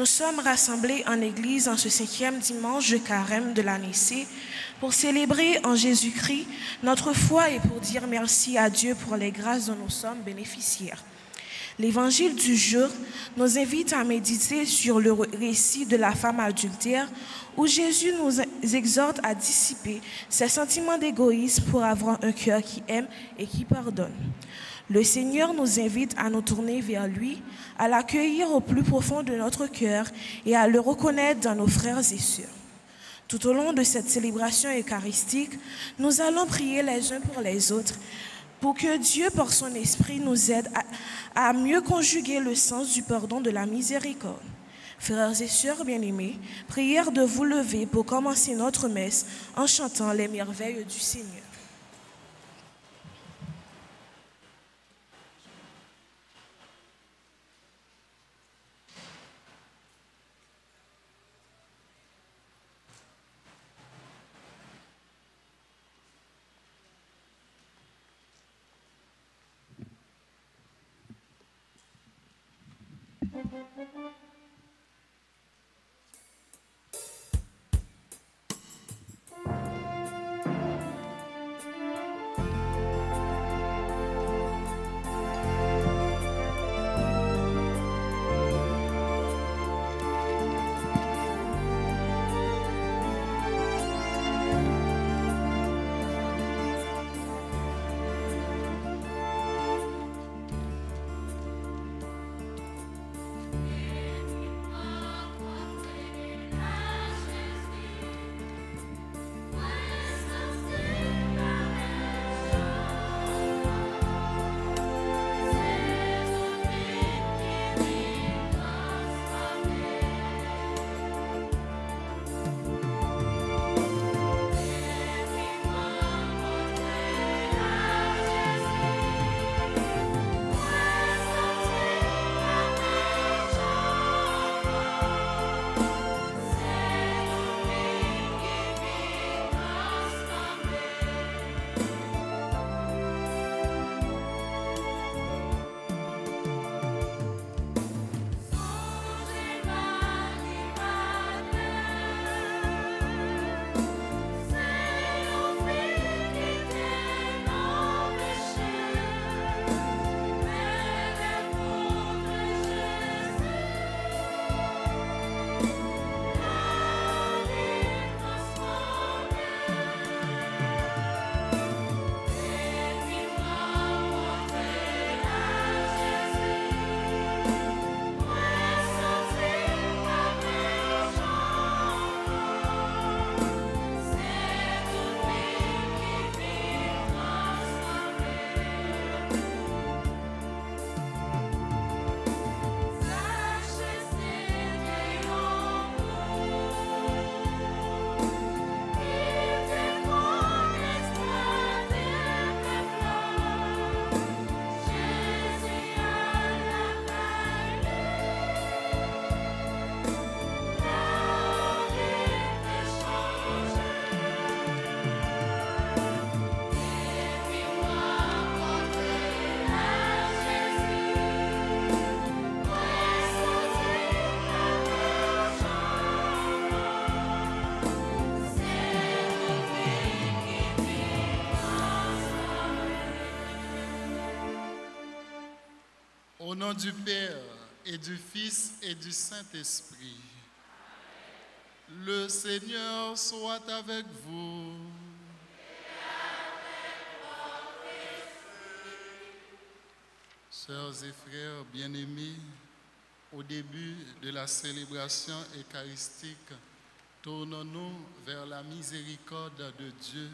Nous sommes rassemblés en Église en ce 5e dimanche de Carême de l'année C pour célébrer en Jésus-Christ notre foi et pour dire merci à Dieu pour les grâces dont nous sommes bénéficiaires. L'Évangile du jour nous invite à méditer sur le récit de la femme adultère où Jésus nous exhorte à dissiper ses sentiments d'égoïsme pour avoir un cœur qui aime et qui pardonne. Le Seigneur nous invite à nous tourner vers lui, à l'accueillir au plus profond de notre cœur et à le reconnaître dans nos frères et sœurs. Tout au long de cette célébration eucharistique, nous allons prier les uns pour les autres pour que Dieu, par son esprit, nous aide à mieux conjuguer le sens du pardon de la miséricorde. Frères et sœurs bien-aimés, prière de vous lever pour commencer notre messe en chantant les merveilles du Seigneur. Au nom du Père et du Fils et du Saint-Esprit, le Seigneur soit avec vous. Sœurs et frères bien-aimés, au début de la célébration eucharistique, tournons-nous vers la miséricorde de Dieu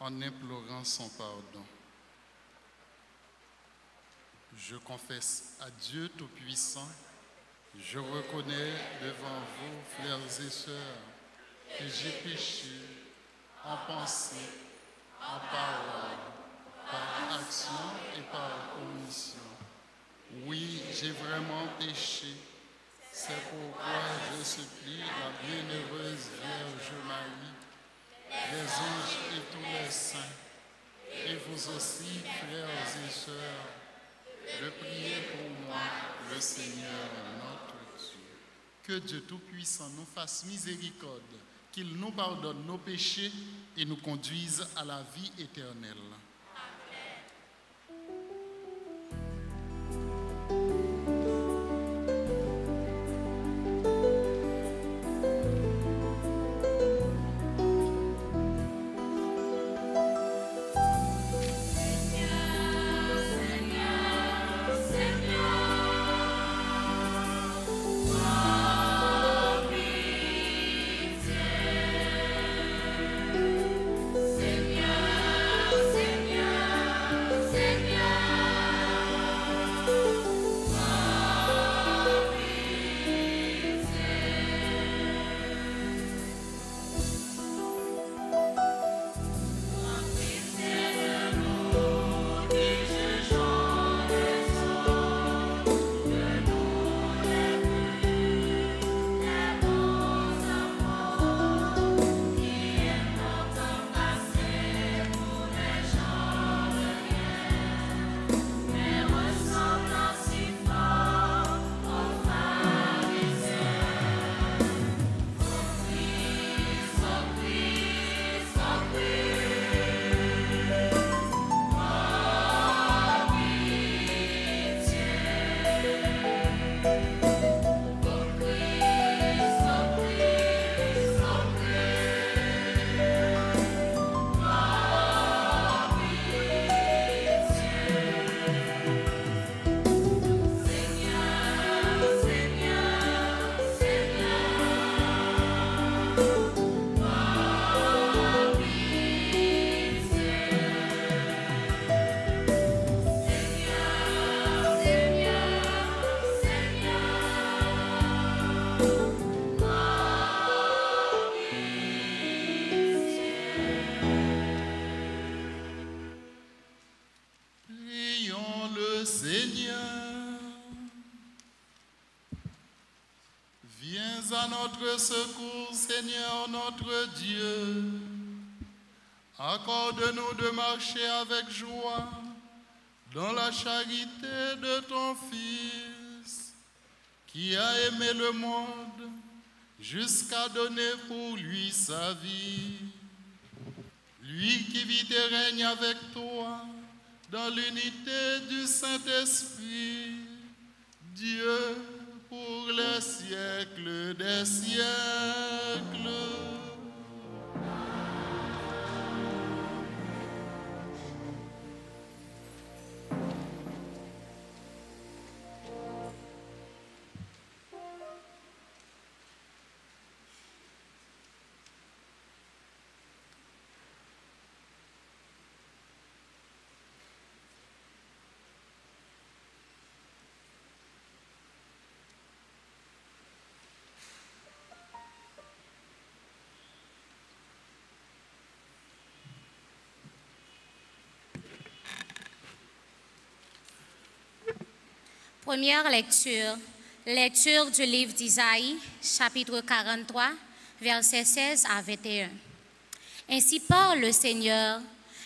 en implorant son pardon. Je confesse à Dieu Tout-Puissant, je reconnais devant vous, frères et sœurs, que j'ai péché en pensée, en parole, par action et par omission. Oui, j'ai vraiment péché. C'est pourquoi je supplie la bienheureuse Vierge Marie, les anges et tous les saints, et vous aussi, frères et sœurs, de prier pour moi, le Seigneur notre Dieu. Que Dieu Tout-Puissant nous fasse miséricorde, qu'il nous pardonne nos péchés et nous conduise à la vie éternelle. À notre secours, Seigneur notre Dieu. Accorde-nous de marcher avec joie dans la charité de ton Fils, qui a aimé le monde jusqu'à donner pour lui sa vie. Lui qui vit et règne avec toi dans l'unité du Saint-Esprit, Dieu, pour les siècles des siècles. Première lecture. Lecture du livre d'Isaïe, chapitre 43, versets 16 à 21. Ainsi parle le Seigneur,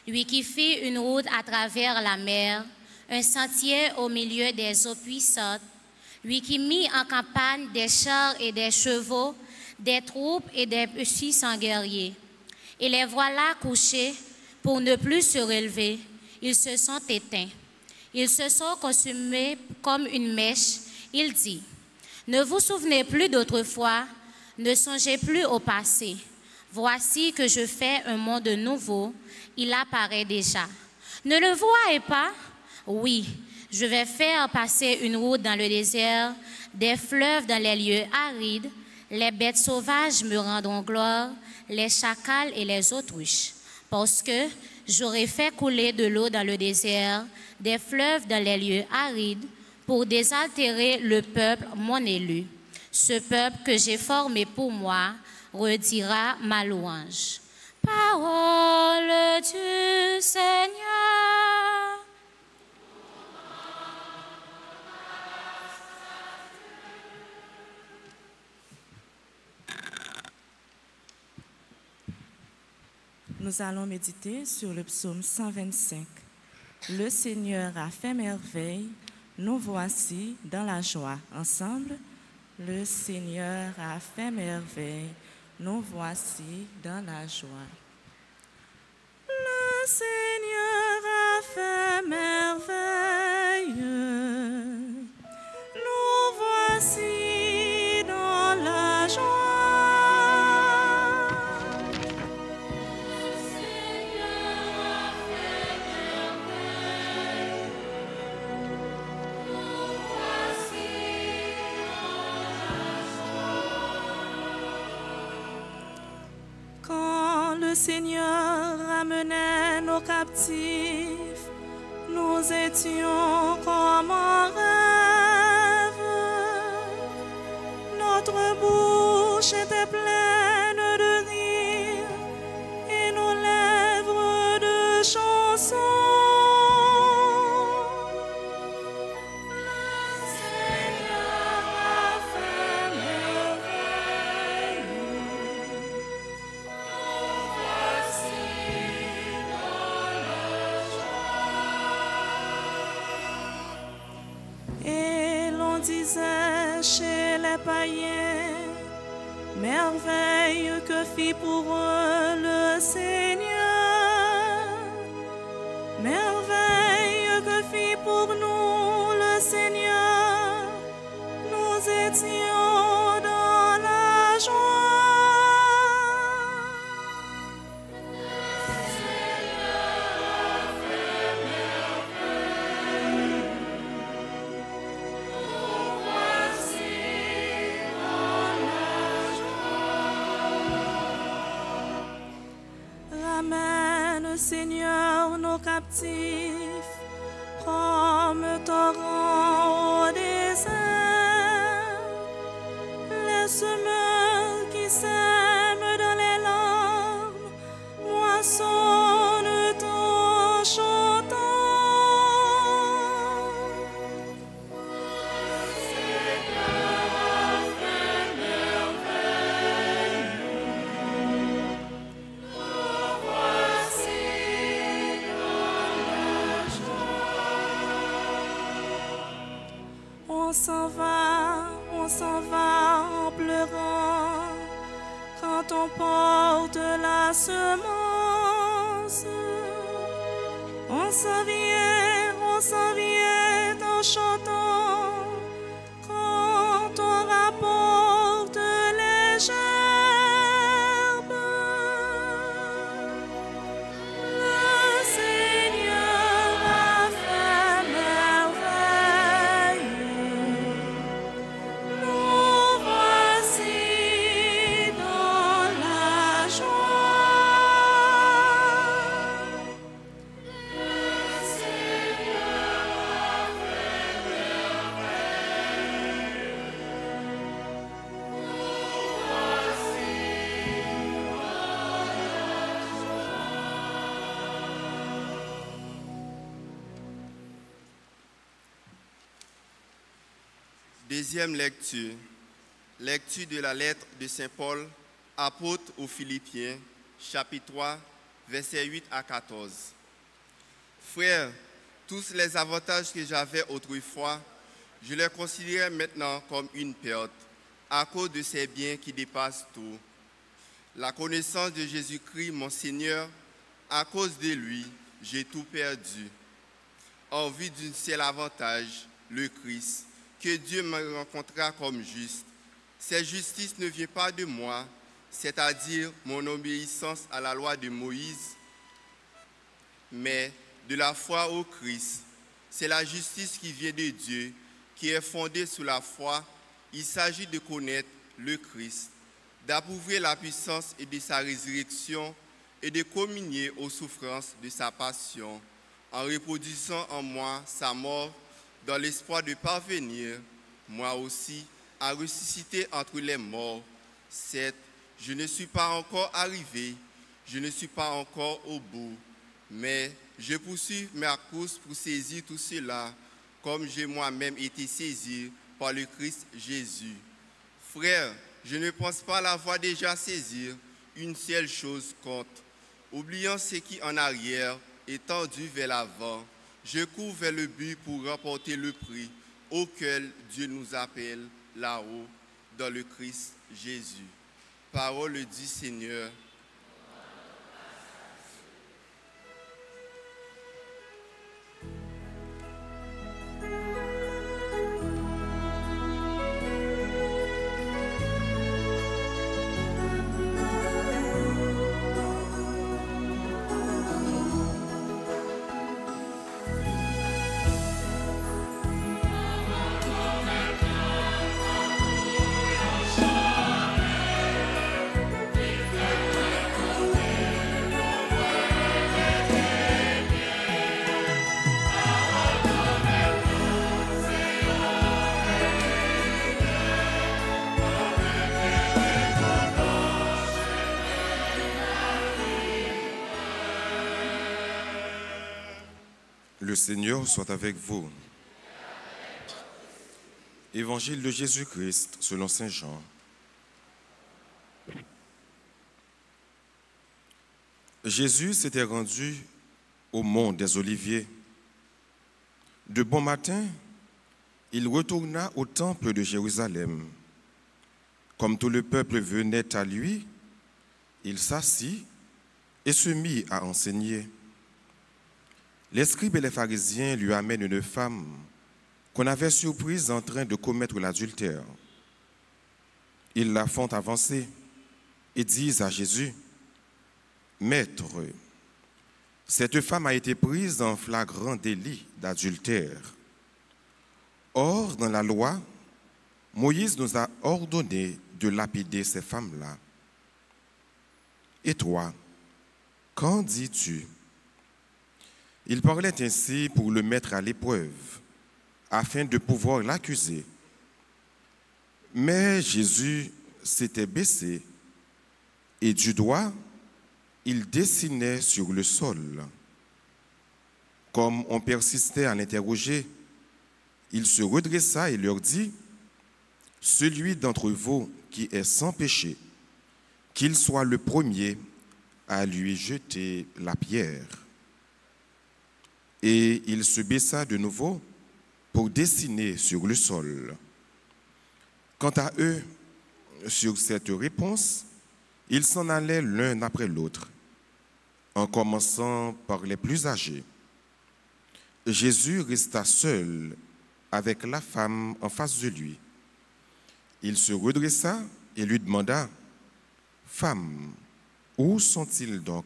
lui qui fit une route à travers la mer, un sentier au milieu des eaux puissantes, lui qui mit en campagne des chars et des chevaux, des troupes et des puissants guerriers. Et les voilà couchés pour ne plus se relever, ils se sont éteints. Ils se sont consumés comme une mèche. Il dit, ne vous souvenez plus d'autrefois, ne songez plus au passé. Voici que je fais un monde nouveau, il apparaît déjà. Ne le voyez pas? Oui, je vais faire passer une route dans le désert, des fleuves dans les lieux arides. Les bêtes sauvages me rendront gloire, les chacals et les autruches, parce que j'aurai fait couler de l'eau dans le désert, des fleuves dans les lieux arides, pour désaltérer le peuple, mon élu. Ce peuple que j'ai formé pour moi redira ma louange. Parole du Seigneur. Nous allons méditer sur le psaume 125. Le Seigneur a fait merveille, nous voici dans la joie. Ensemble, Le Seigneur a fait merveille, nous voici dans la joie. Le Seigneur a fait merveille, nous voici dans la joie. Le Seigneur ramenait nos captifs, nous étions comme en rêve. Notre bouche était pleine de rire et nos lèvres de chansons. Disait chez les païens, merveille que fit pour eux le Seigneur, merveille que fit pour nous le Seigneur, nous étions dans la joie. Seigneur, nos captifs, comme torrent au désert, les semeurs qui sèment dans les larmes, moissonnent en chantant. On s'en va en pleurant quand on porte la semence. On s'en vient en chantant quand on rapporte les gerbes. Le Seigneur a fait merveille. Deuxième lecture. Lecture de la lettre de Saint Paul, apôtre aux Philippiens, chapitre 3, versets 8 à 14. Frères, tous les avantages que j'avais autrefois, je les considère maintenant comme une perte, à cause de ces biens qui dépassent tout. La connaissance de Jésus-Christ, mon Seigneur, à cause de lui, j'ai tout perdu. En vue d'un seul avantage, le Christ, que Dieu me rencontra comme juste. Cette justice ne vient pas de moi, c'est-à-dire mon obéissance à la loi de Moïse, mais de la foi au Christ. C'est la justice qui vient de Dieu, qui est fondée sur la foi. Il s'agit de connaître le Christ, d'approuver la puissance et de sa résurrection et de communier aux souffrances de sa passion, en reproduisant en moi sa mort, dans l'espoir de parvenir, moi aussi, à ressusciter entre les morts. Certes, je ne suis pas encore arrivé, je ne suis pas encore au bout, mais je poursuis ma course pour saisir tout cela, comme j'ai moi-même été saisi par le Christ Jésus. Frères, je ne pense pas l'avoir déjà saisi, une seule chose compte. Oubliant ce qui en arrière, étendu vers l'avant, je cours vers le but pour remporter le prix auquel Dieu nous appelle là-haut dans le Christ Jésus. Parole du Seigneur. Le Seigneur soit avec vous. Évangile de Jésus-Christ selon saint Jean. Jésus s'était rendu au mont des Oliviers. De bon matin, il retourna au temple de Jérusalem. Comme tout le peuple venait à lui, il s'assit et se mit à enseigner. Les scribes et les pharisiens lui amènent une femme qu'on avait surprise en train de commettre l'adultère. Ils la font avancer et disent à Jésus, « Maître, cette femme a été prise en flagrant délit d'adultère. Or, dans la loi, Moïse nous a ordonné de lapider ces femmes-là. Et toi, qu'en dis-tu » Il parlait ainsi pour le mettre à l'épreuve, afin de pouvoir l'accuser. Mais Jésus s'était baissé et du doigt, il dessinait sur le sol. Comme on persistait à l'interroger, il se redressa et leur dit, « Celui d'entre vous qui est sans péché, qu'il soit le premier à lui jeter la pierre. » Et il se baissa de nouveau pour dessiner sur le sol. Quant à eux, sur cette réponse, ils s'en allaient l'un après l'autre, en commençant par les plus âgés. Jésus resta seul avec la femme en face de lui. Il se redressa et lui demanda, « Femme, où sont-ils donc ?»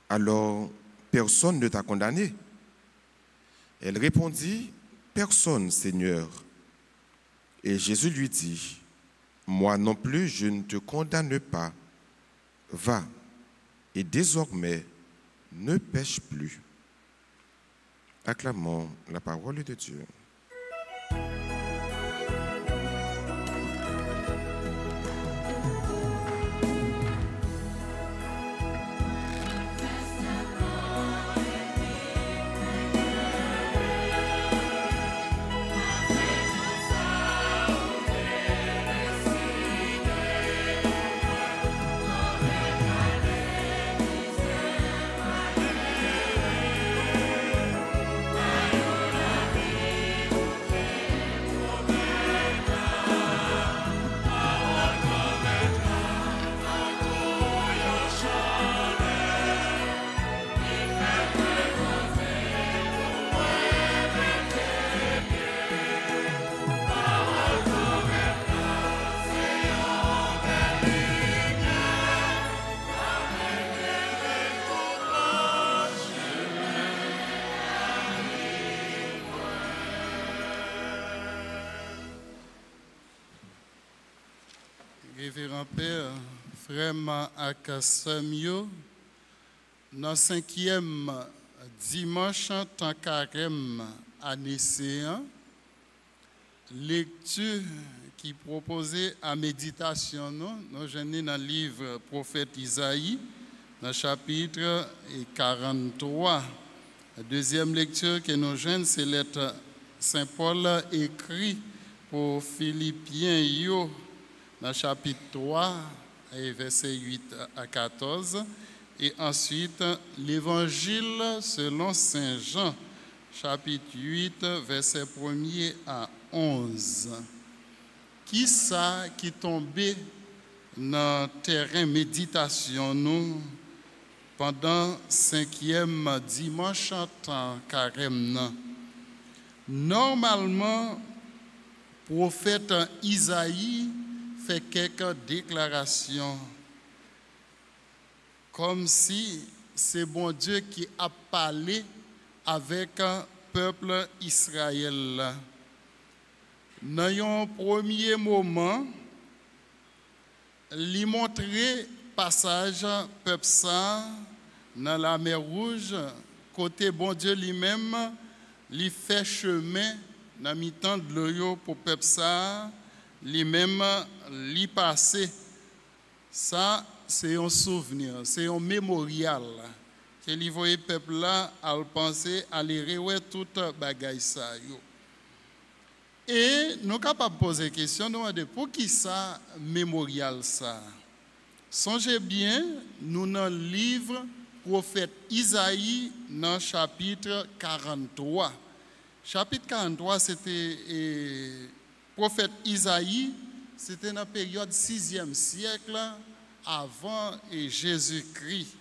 Alors, personne ne t'a condamné. Elle répondit, personne, Seigneur. Et Jésus lui dit, moi non plus, je ne te condamne pas. Va, et désormais, ne pêche plus. Acclamons la parole de Dieu. Révérend Père, frère Akasamio, dans le 5e dimanche, tant carême année C1, lecture qui proposée à méditation, nous jeunes dans le livre prophète Isaïe, dans le chapitre 43. La deuxième lecture que nous jeunes, c'est lettre Saint Paul écrit pour Philippiens, dans le chapitre 3, versets 8 à 14. Et ensuite, l'évangile selon Saint Jean, chapitre 8, versets 1er à 11. qui ça qui tombé dans le terrain méditation nous pendant 5e dimanche en carême. Normalement, prophète Isaïe fait quelques déclarations comme si c'est bon Dieu qui a parlé avec un peuple Israël. Dans un premier moment, il montrait passage peuple ça dans la mer Rouge, côté bon Dieu lui-même, il fait chemin dans mi-temps de l'eau pour peuple ça, lui-même l'y passer. Ça, c'est un souvenir, c'est un mémorial. Que les voyez peuple là à le penser, à les revoir toute bagaille ça. Et nous sommes capables de poser la question, nous demander pour qui ça mémorial ça. Songez bien, nous dans le livre prophète Isaïe dans chapitre 43. Chapitre 43, c'était prophète Isaïe, c'était dans la période 6e siècle avant Jésus-Christ.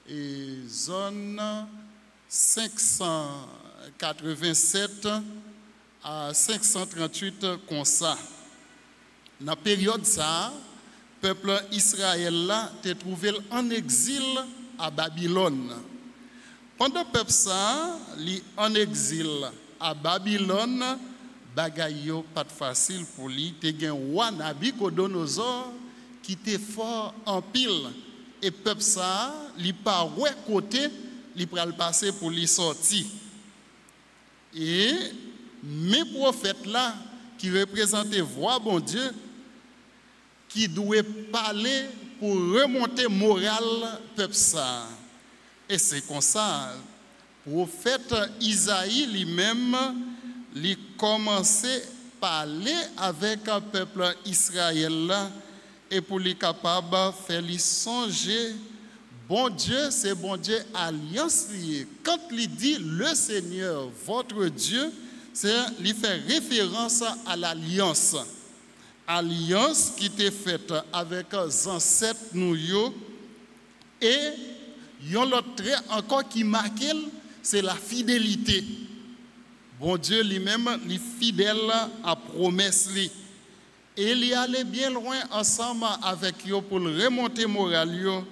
Et zone 587 à 538 comme ça. Dans la période ça, le peuple Israël là était trouvé en exil à Babylone. Pendant le peuple ça, en exil à Babylone, bagay yo pas facile pour lui. Te gen roi Nabucodonosor qui était fort en pile. Et peuple ça, li par ouais côté, li pral passer pour lui sortir. Et mes prophètes là, qui représentaient voix bon Dieu, qui doit parler pour remonter moral peuple ça. Et c'est comme ça, prophète Isaïe lui-même, il commençait à parler avec un peuple Israël là, et pour les capables de faire les songer. Bon Dieu, c'est bon Dieu alliance liée. Quand il dit le Seigneur, votre Dieu, il fait référence à l'alliance. Alliance qui était faite avec les ancêtres nous. Et l'autre trait encore qui marque, c'est la fidélité. Bon Dieu lui-même, il est fidèle à promesse. Et il y allait bien loin ensemble avec eux pour remonter moral.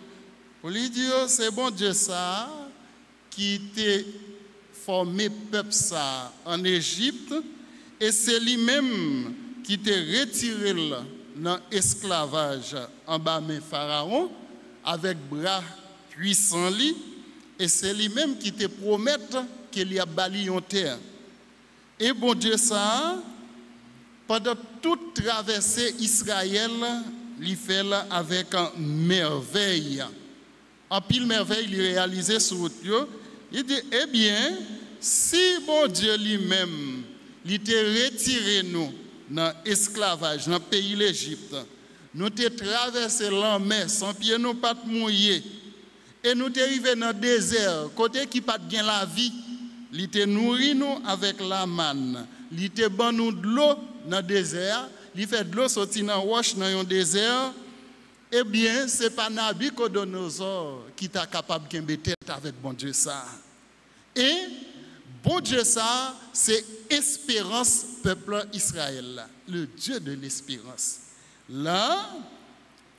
Pour lui dire, c'est bon Dieu ça qui t'a formé peuple ça en Égypte. Et c'est lui-même qui t'a retiré dans l'esclavage en bas de Pharaon avec bras puissants. Et c'est lui-même qui te promet qu'il y a bali en terre. Et bon Dieu ça, pendant toute traversée Israël, il fait avec merveille. En pile merveille, il réalisait sur route. Il dit, eh bien, si bon Dieu lui-même, il t'a retiré nous dans l'esclavage, dans le pays l'Égypte, nous t'ai traversé la mer sans pied, nous pas mouillés, et nous t'ai arrivé dans le désert, côté qui pas bien la vie, il t'a nourri nous avec la manne, il t'a ban nous de l'eau dans le désert, il fait de l'eau sortir dans roche dans un désert. Eh bien, ce n'est pas Nabucodonosor qui est capable de mettre tête avec bon Dieu ça. Et bon Dieu ça, c'est espérance peuple Israël, le Dieu de l'espérance. Là,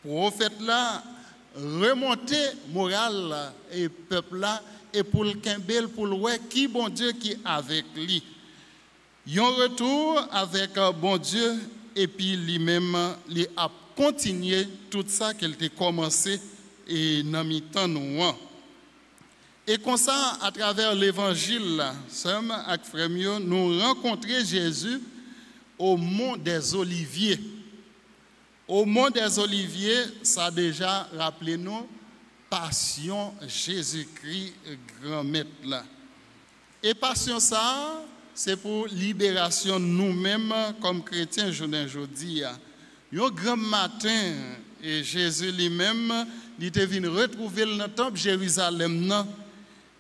prophète là, remonter moral et peuple là, et pour le Kimbel, pour le ouais, qui bon Dieu qui est avec lui. Il y a un retour avec bon Dieu, et puis lui-même, il a continué tout ça qu'elle a commencé et dans le temps noir. Et comme ça, à travers l'évangile, nous rencontrons Jésus au mont des Oliviers. Au mont des Oliviers, ça a déjà rappelé nous, passion Jésus-Christ, grand maître là. Et passion ça, c'est pour libération nous-mêmes comme chrétiens aujourd'hui. Un grand matin, et Jésus lui-même, il était venu retrouver le temple Jérusalem.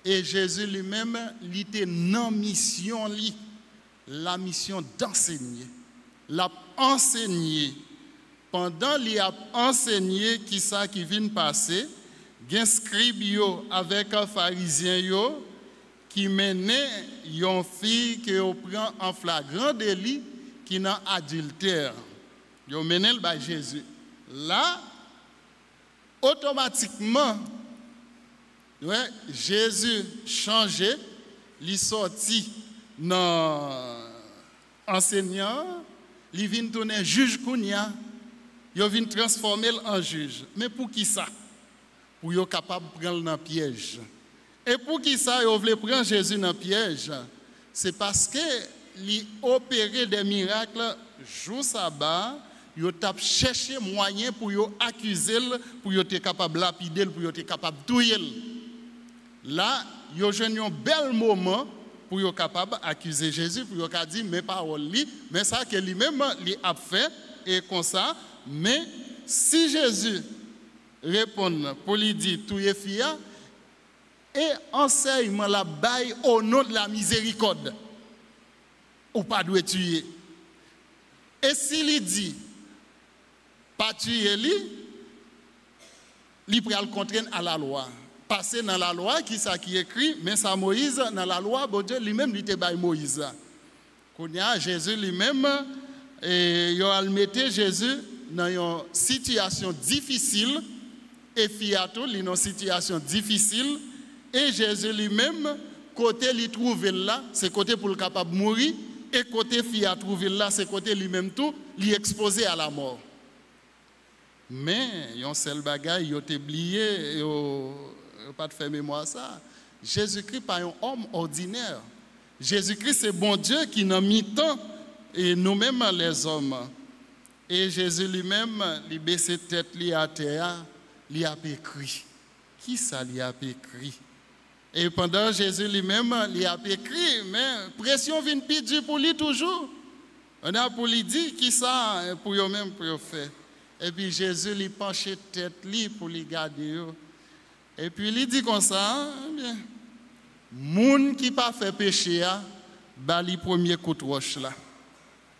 Et Jésus lui-même, il était dans mission, la mission d'enseigner. l'a enseigné. Pendant qu'il a enseigné qui ça qui vient passer, gen scribe yo avec un pharisien yo qui menait une fille que yo prend en flagrant délit qui n'a adultère. Yo menait le Jésus. Là automatiquement ouais, Jésus changé, il sorti dans enseignant, il vient tourner juge kounya, il vient transformer en juge. Mais pour qui ça? Pour être capable de prendre dans le piège. Et pour qui ça, il voulait prendre Jésus dans le piège? C'est parce qu'il opérait des miracles jour sabbat, il a cherché moyen pour accuser, pour être capable de lapider, pour être capable de tuer. Là, il a eu un bel moment pour être capable d'accuser Jésus, pour dire mes paroles, mais ça que lui-même a fait, et comme ça. Mais si Jésus répond pour lui dire tout est fia et enseignement la baille au nom de la miséricorde ou pas doit tuer. Et s'il dit pas tuer lui, il peut le contraindre à la loi. Passer dans la loi qui ça qui écrit, mais ça Moïse dans la loi, bon Dieu lui-même lui te baille Moïse. Quand Jésus lui-même et il a mis Jésus dans une situation difficile. Et Fiato, il est dans une situation difficile. Et Jésus lui-même, côté il trouve là, c'est côté pour le capable de mourir. Et côté Fiat trouve là, c'est côté lui-même tout, il est exposé à la mort. Mais, il y a un seul bagage, il a oublié, il n'a pas fait mémoire ça. Jésus-Christ pas un homme ordinaire. Jésus-Christ, c'est bon Dieu qui n'a mis tant, et nous-mêmes les hommes. Et Jésus lui-même, il baisse tête à terre. Il a écrit. Qui ça lui a écrit? Et pendant Jésus lui-même, il a écrit, mais pression vient plus pour lui toujours. On a pour lui dire qui ça pour eux-mêmes pour faire. Et puis Jésus lui penche tête lui pour lui garder. Et puis il dit comme ça, bien, moun qui pas fait péché ba li premier coup de roche là.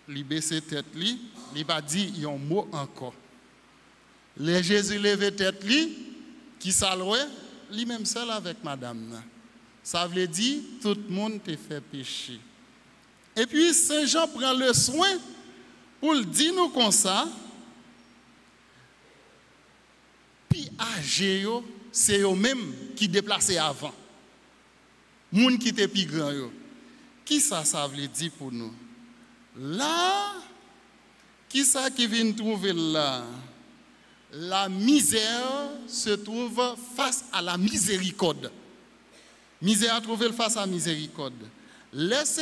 Il baisse tête lui, il pas dit un mot encore. Les Jésus levé tête li, qui salouait, lui-même seul avec madame. Ça veut dire tout le monde te fait pécher. Et puis Saint Jean prend le soin pour le dire nous comme ça. Puis âgé yo, c'est eux même qui déplaçaient avant. Moun qui était plus grand yo. Qui ça veut dire pour nous? Là, qui ça qui vient trouver là? La misère se trouve face à la miséricorde. Misère trouve face à la miséricorde. Laissez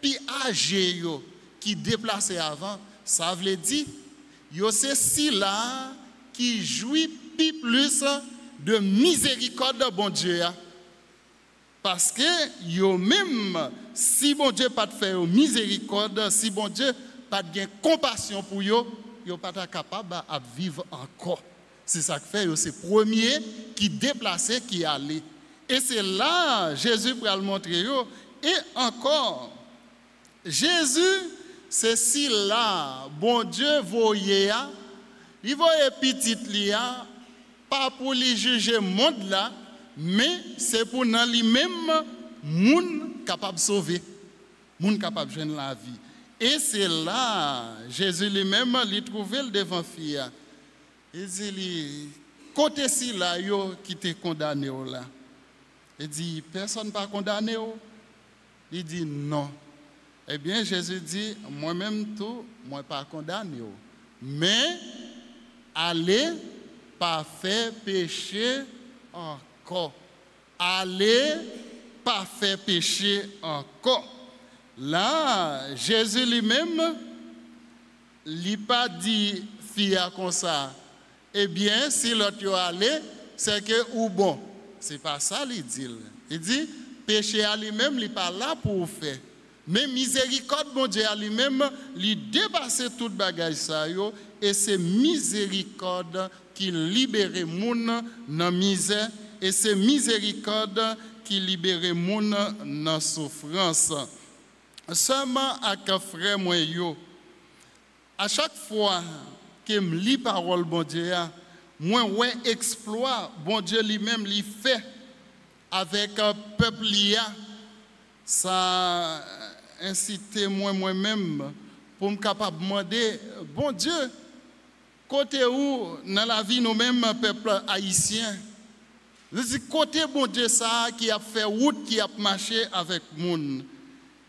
pi âgé yo qui déplacé avant, ça veut dire yo c'est si là qui jouit pi plus de miséricorde bon Dieu. Parce que yo même si bon Dieu pas de faire miséricorde, si bon Dieu pas de compassion pour yo, yo pas capable de vivre encore. C'est ça que fait, c'est premier qui déplacé, qui allait. Et c'est là, Jésus pour le montrer. Et encore, Jésus, c'est si là, bon Dieu voyait, il voyait petit lia, pas pour lui juger le monde là, mais c'est pour dans lui-même, moun capable de sauver, moun capable de joindre la vie. Et c'est là, Jésus lui-même, il trouvait le devant fille. Il dit, côté si là, yo qui t'est condamné là. Il dit, personne pas condamné. Il dit, non. Eh bien, Jésus dit, moi-même tout, moi pas condamné. Mais, allez, pas faire péché encore. Allez, pas faire péché encore. Là, Jésus lui-même, il n'a pas dit fille comme ça. Eh bien, si l'autre allé, c'est que ou bon. Ce n'est pas ça qu'il dit. Il dit, péché à lui-même, il n'est pas là pour faire. Mais miséricorde, mon Dieu, à lui-même, il dépasse tout bagage ça. Et c'est miséricorde qui libère les gens dans la misère. Et c'est miséricorde qui libère les gens dans la souffrance. Seulement avec frère moi yo, à chaque fois que je lis parole bon Dieu, moi ouais exploit bon Dieu lui-même lui fait avec un peuple lié, ça incite moi-même pour me capable de demander bon Dieu côté où dans la vie nous-mêmes peuple haïtien, je dis côté bon Dieu ça qui a fait route qui a marché avec moun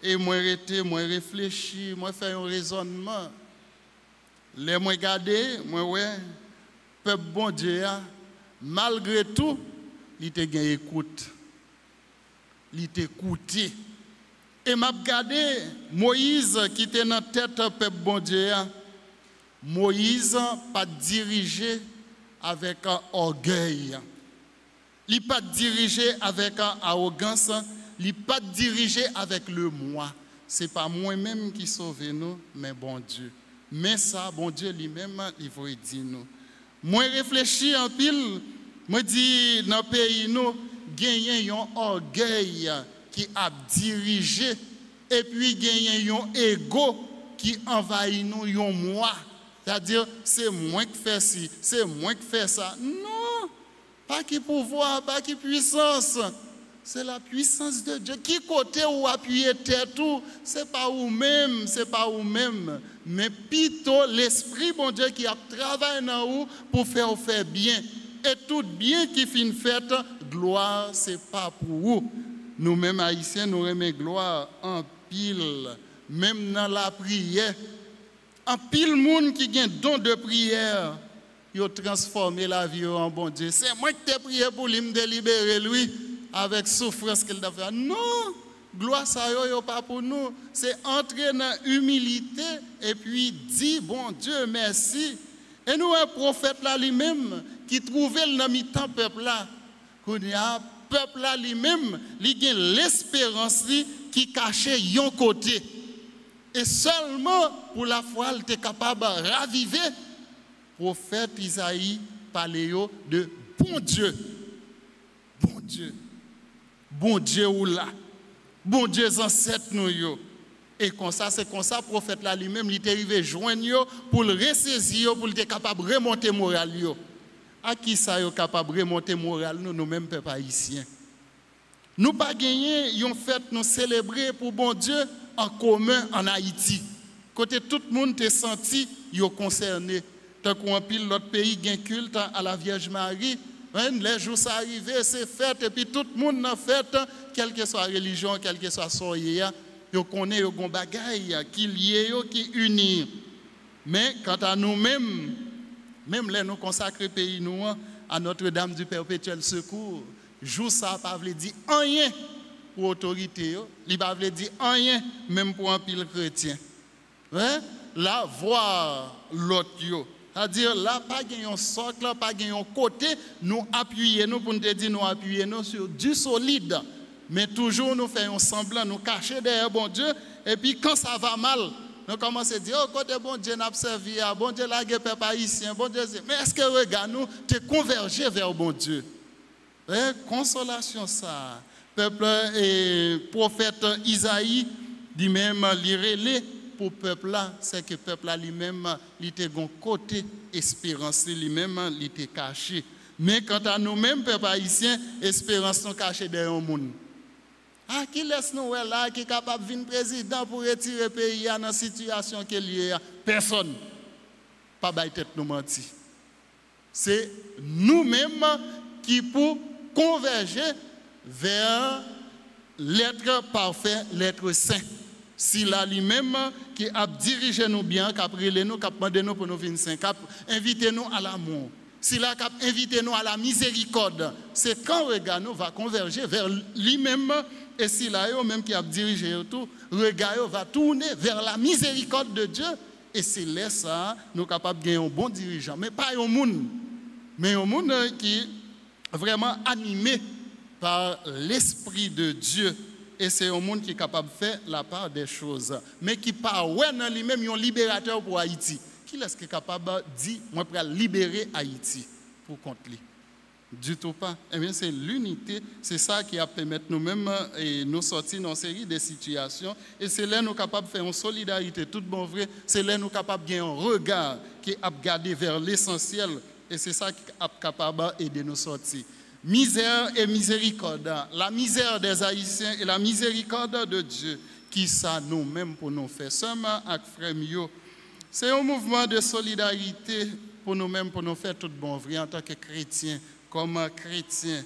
et moi réfléchi, moi fait un raisonnement. Les moi regarder, moi ouais peuple bon Dieu malgré tout, il te gagne écoute. Il te écouté. Et m'a regardé Moïse qui était dans tête peuple bon Dieu. Moïse pas dirigé avec un orgueil. Il pas dirigé avec une arrogance, il pas dirigé avec le moi. C'est pas moi-même qui sauve nous, mais bon Dieu. Mais ça, bon Dieu lui-même, il veut dire nous. Moi réfléchis en pile, moi dis dans le pays nous, gagner un orgueil qui a dirigé et puis gagner un ego qui envahit nous, un moi. C'est-à-dire, c'est moi qui fais ci, c'est moi qui fais ça. Non, pas qui pouvoir, pas qui puissance. C'est la puissance de Dieu. Qui côté ou appuyer tête tout, c'est pas vous-même, c'est pas vous-même. Mais plutôt l'esprit, bon Dieu, qui a travaillé dans vous pour faire bien. Et tout bien qui finit fait, gloire, c'est pas pour vous. Nous-mêmes haïtiens, nous remettons gloire en pile, même dans la prière. En pile monde qui a un don de prière, il a transformé la vie en bon Dieu. C'est moi qui t'ai prié pour lui me délibérer lui avec souffrance qu'il a fait. Non, gloire ça yo pas pour nous. C'est entrer dans l'humilité et puis dire bon Dieu merci. Et nous un prophète là lui-même qui trouvait le mi-temps peuple là. Peuple là lui-même, il a l'espérance qui cachait yon côté. Et seulement pour la foi, il était capable de raviver. Prophète Isaïe parlait de bon Dieu. Bon Dieu. Bon Dieu ou là. Bon Dieu ancêtre nous yo. Et comme ça, c'est comme ça, prophète là lui-même, il était arrivé joindre pour le ressaisir, pour être capable de remonter moral yo. À qui ça est capable de remonter moral nous-mêmes, peuple haïtien. Nous pas gagné, yon fête nous célébrer pour bon Dieu en commun en Haïti. Côté tout le monde est senti, yo concerné. Tant qu'on pile l'autre pays gain culte à la Vierge Marie, les jours sont arrivés, c'est fête et puis tout le monde n'a fête, quelle que soit la religion, quelle que soit soyez, yo connaît yo gon bagaille qui lié qui unit. Mais quant à nous-mêmes, même les nous consacrer pays nous à Notre-Dame du Perpétuel Secours, jour ça pas veut dire rien pour autorité, il pas veut dire rien même pour un pile chrétien. Hein? Là voir l'autre yo, c'est-à-dire là pas gagne un socle, pas gagne un côté, nous appuyer nous pour nous dire nous appuyer nous sur du solide. Mais toujours nous faisons semblant, nous cacher derrière bon Dieu et puis quand ça va mal, nous commençons à dire, oh, côté bon Dieu n'a pas servi, bon Dieu l'a peuple haïtien, bon Dieu, mais est-ce que regarde nous, tu es convergé vers bon Dieu? Consolation ça. Peuple et prophète Isaïe, lui-même, l'irélé pour peuple là, c'est que peuple là lui-même, il était de côté espérance, lui-même, il était caché. Mais quant à nous-mêmes, peuple haïtien, espérance nous cachée derrière le monde. Ah, qui laisse nous là, qui est capable de venir président pour retirer le pays dans la situation qu'il y a? Personne. Pas de tête nous mentir. C'est nous-mêmes qui pour converger vers l'être parfait, l'être saint. Si là lui-même qui a dirigé nous bien, qui a pris nous, qui a demandé nous pour nous venir saint, qui a invité nous à l'amour. Si là qui a invité nous à la miséricorde, c'est quand regard nous va converger vers lui-même. Et si là, même qui a dirigé tout, regard va tourner vers la miséricorde de Dieu. Et c'est là ça, nous sommes capables de gagner un bon dirigeant. Mais pas un monde, mais un monde qui est vraiment animé par l'Esprit de Dieu. Et c'est un monde qui est capable de faire la part des choses. Mais qui part, ouais, dans lui-même, un libérateur pour Haïti. Qui est-ce qui est capable de dire, moi, pour libérer Haïti pour contre lui? Du tout pas. Eh bien, c'est l'unité, c'est ça qui a permis nous-mêmes et nous sortir dans une série de situations. Et c'est là nous capables de faire une solidarité, tout bon vrai. C'est là nous capables de gagner un regard qui a gardé vers l'essentiel. Et c'est ça qui est capable d'aider nous sortir. Misère et miséricorde. La misère des Haïtiens et la miséricorde de Dieu. Qui ça nous-mêmes pour nous faire. Seulement avec frère Mio. C'est un mouvement de solidarité pour nous-mêmes, pour nous faire tout bon vrai en tant que chrétiens. Comme chrétiens.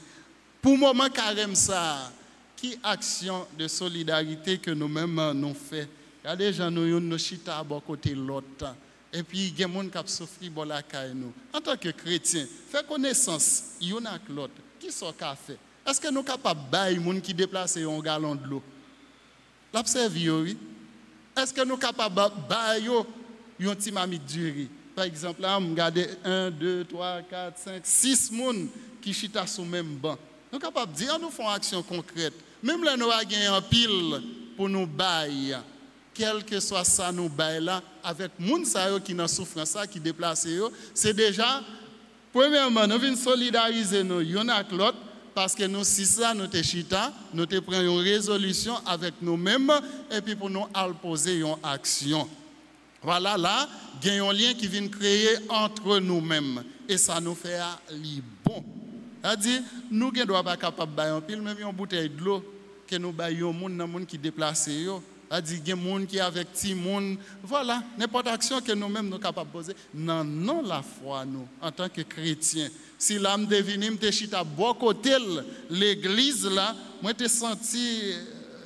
Pour le moment, carême ça, qui action de solidarité que nous-mêmes nous faisons? Il y a des gens nous chita à côté l'autre. Et puis, il y a des gens qui souffrent pour la caille nous. En tant que chrétiens, faire connaissance, il y en a l'autre. Qui sont fait? Est-ce que nous sommes capables de bailler les gens qui déplacent un gallon de l'eau? L'observer, oui. Est-ce que nous sommes capables de bailler un petit mamite du riz? Par exemple, là, on regarde 1, 2, 3, 4, 5, 6 personnes qui chita sur le même banc. Nous sommes capables de dire, nous faisons action concrète. Même là, nous avons gagné un pile pour nous bailler. Quel que soit ça, nous bailler là, avec les gens qui sont souffrance, qui déplacent, c'est déjà, premièrement, nous venons solidariser nous, y'en a que l'autre, parce que nous, si ça, nous te chita, nous te prenons une résolution avec nous-mêmes, et puis pour nous poser une action. Voilà, là, il y a un lien qui vient créer entre nous-mêmes. Et ça nous fait li bon. C'est-à-dire, nous ne sommes pas capables de bailler un pile, même une bouteille de l'eau, que nous baillons les gens qui déplacent. C'est-à-dire, il y a des gens qui sont avec des gens. Voilà, n'importe action que nous-mêmes nous sommes capables de poser. Non, la foi, nous, en tant que chrétiens. Si l'âme devine, je suis à bon côté l'église, là, moi, je senti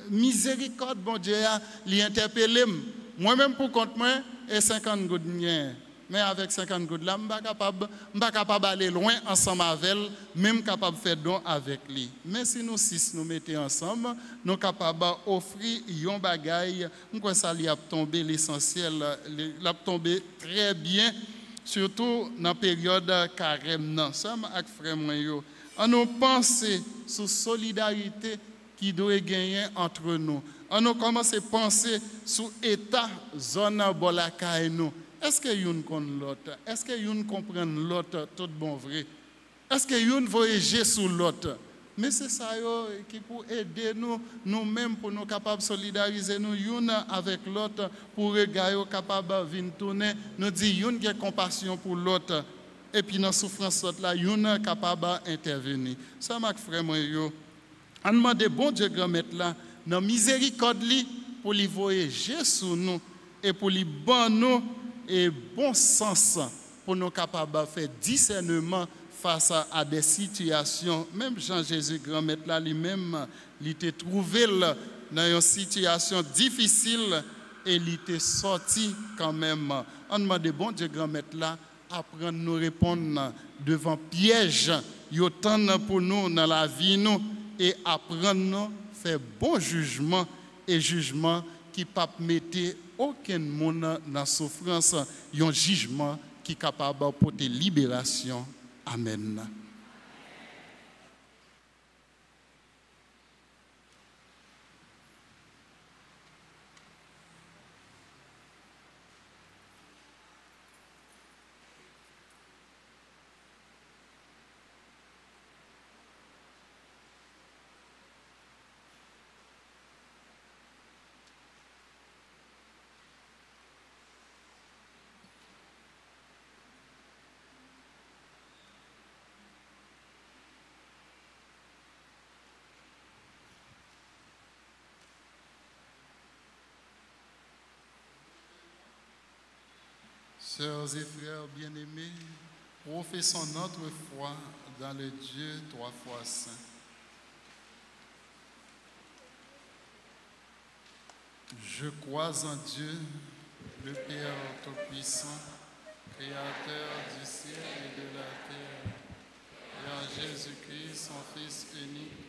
miséricorde, bon Dieu, l'interpeller. Moi-même, pour compte moi, et 50 gouttes. Mais avec 50 gouttes, là, je ne suis pas capable d'aller loin ensemble avec elle, même capable de faire don avec lui. Mais si nous six nous mettons ensemble, nous sommes capables d'offrir un bagage. Je crois que ça a tombé l'essentiel, l'a tombé très bien, surtout dans la période carême. Nous sommes avec frère Moyo. On nous pense sur la solidarité qui doit gagner entre nous. On a commencé à penser sur l'état zone bolaka et nous. Est-ce que nous connaissons l'autre? Est-ce que nous comprenons l'autre tout bon vrai? Est-ce que nous voyageons sur l'autre? Mais c'est ça qui peut aider nous-mêmes pour nous capables de solidariser nous avec l'autre pour regarder capable de venir tourner, nous dire nous avons compassion pour l'autre et puis dans la souffrance là, nous sommes capables d'intervenir. Ça m'a frère moi on demande bon Dieu grand maître là dans miséricorde pour lui voyager sur nous et pour lui bon nous et bon sens pour nous capables de faire discernement face à des situations. Même Jean-Jésus grand maître là lui-même il était trouvé dans une situation difficile et il était sorti quand même. On demande bon Dieu grand maître là apprendre nous répondre devant piège autant pour nous dans la vie nous et apprendre nous faire bon jugement et jugement qui ne peut pas mettre aucun monde dans la souffrance, un jugement qui est capable de porter libération. Amen. Sœurs et frères bien-aimés, professons notre foi dans le Dieu trois fois saint. Je crois en Dieu, le Père Tout-Puissant, Créateur du ciel et de la terre, et en Jésus-Christ, son Fils unique,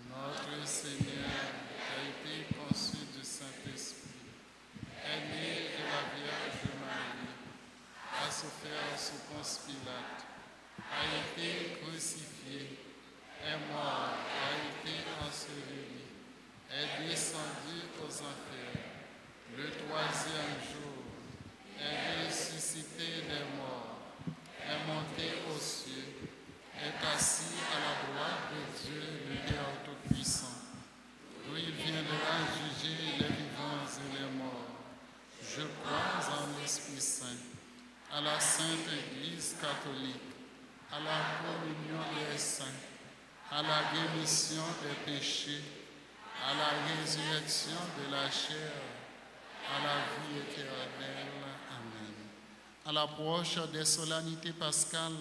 notre Seigneur, qui a été conçu du Saint-Esprit, est né de la Vierge Marie, a souffert sous Ponce Pilate, a été crucifié, est mort, a été enseveli, est descendu aux enfers, le troisième jour, est ressuscité des morts, est monté aux cieux, est assis catholique, à la communion des saints, à la rémission des péchés, à la résurrection de la chair, à la vie éternelle. Amen. À l'approche des solennités pascales,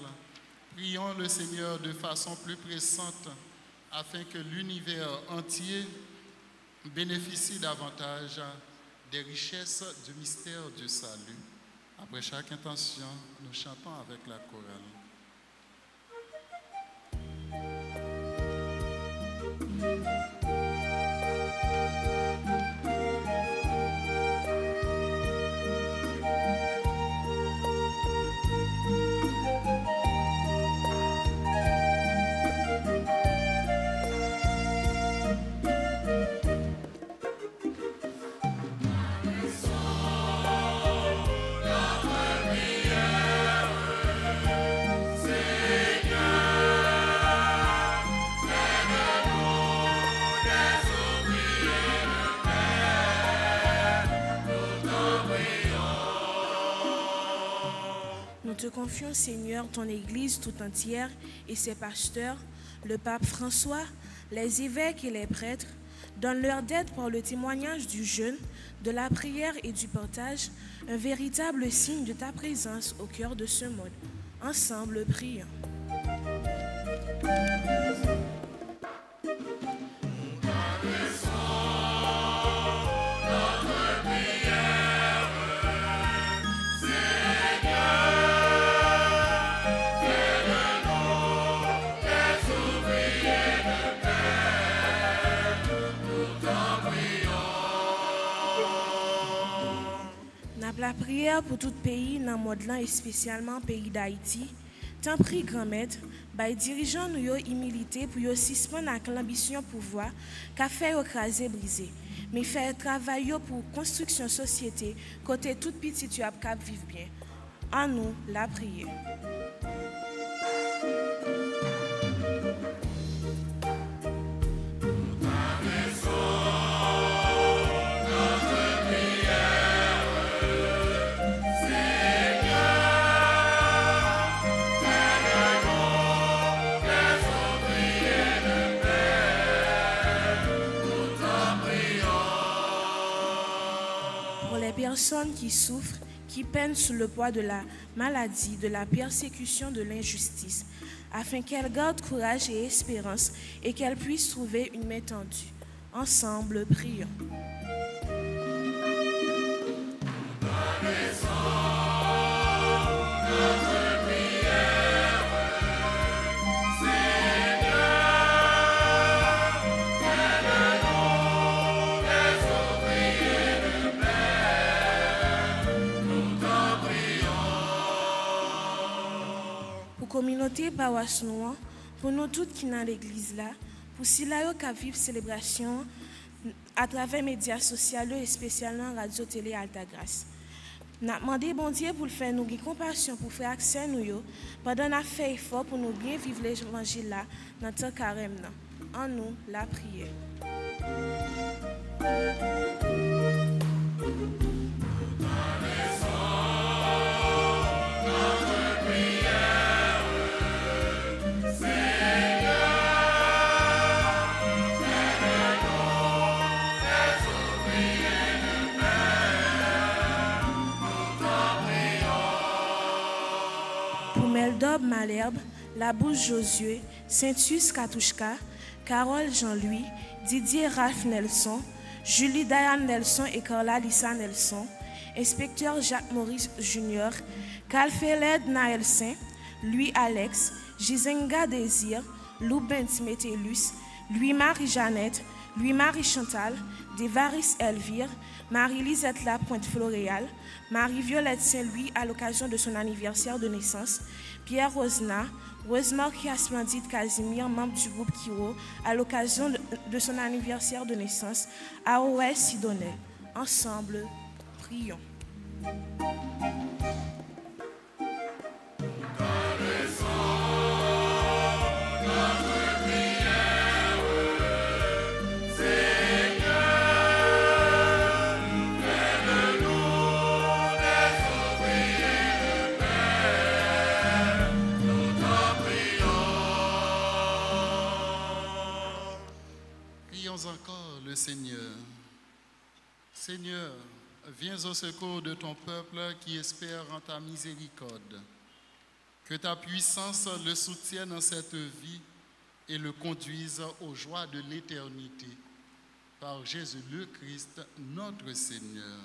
prions le Seigneur de façon plus pressante afin que l'univers entier bénéficie davantage des richesses du mystère du salut. Après chaque intention, nous chantons avec la chorale. Nous te confions, Seigneur, ton Église tout entière et ses pasteurs, le pape François, les évêques et les prêtres. Donne-leur d'aide par le témoignage du jeûne, de la prière et du partage, un véritable signe de ta présence au cœur de ce monde. Ensemble, prions. La prière pour tout pays dans le monde et spécialement pays d'Haïti. Tant prie grand maître, les dirigeants nous ont humilité pour yo suspendre avec l'ambition pouvoir qu'a fait écraser briser. Mais faire travail pour construction société côté toute petite tu cap vivre bien. En nous la prière. Personnes qui souffrent, qui peinent sous le poids de la maladie, de la persécution, de l'injustice, afin qu'elles gardent courage et espérance et qu'elles puissent trouver une main tendue. Ensemble, prions. Communauté paroisse noire, pour nous toutes qui dans l'église là, pour si là yo ka vivre célébration à travers les médias sociaux et spécialement radio télé Alta Grâce. N'a demandé bon Dieu pour le faire nous compassion pour faire accès nous yo pendant n'a fait effort pour nous bien vivre l'évangile là dans temps carême là. En nous la prière. Meldob Malherbe, La Bouche Josué, Saint-Us Katouchka, Carole Jean-Louis, Didier Ralph Nelson, Julie Diane Nelson et Carla Lissa Nelson, Inspecteur Jacques Maurice Junior, Kalfeled Naël Saint, Louis Alex, Gizenga Désir, Lou Bent Métellus, Louis-Marie Jeannette, Louis-Marie Chantal, Devaris Elvire, Marie-Lisette Lapointe Floréal, Marie-Violette Saint-Louis à l'occasion de son anniversaire de naissance, Pierre Rosna, Rosemary Splendide Casimir, membre du groupe Kiro, à l'occasion de son anniversaire de naissance, Aoès Sidonel. Ensemble, prions. le Seigneur. Seigneur, viens au secours de ton peuple qui espère en ta miséricorde. Que ta puissance le soutienne en cette vie et le conduise aux joies de l'éternité. Par Jésus le Christ, notre Seigneur.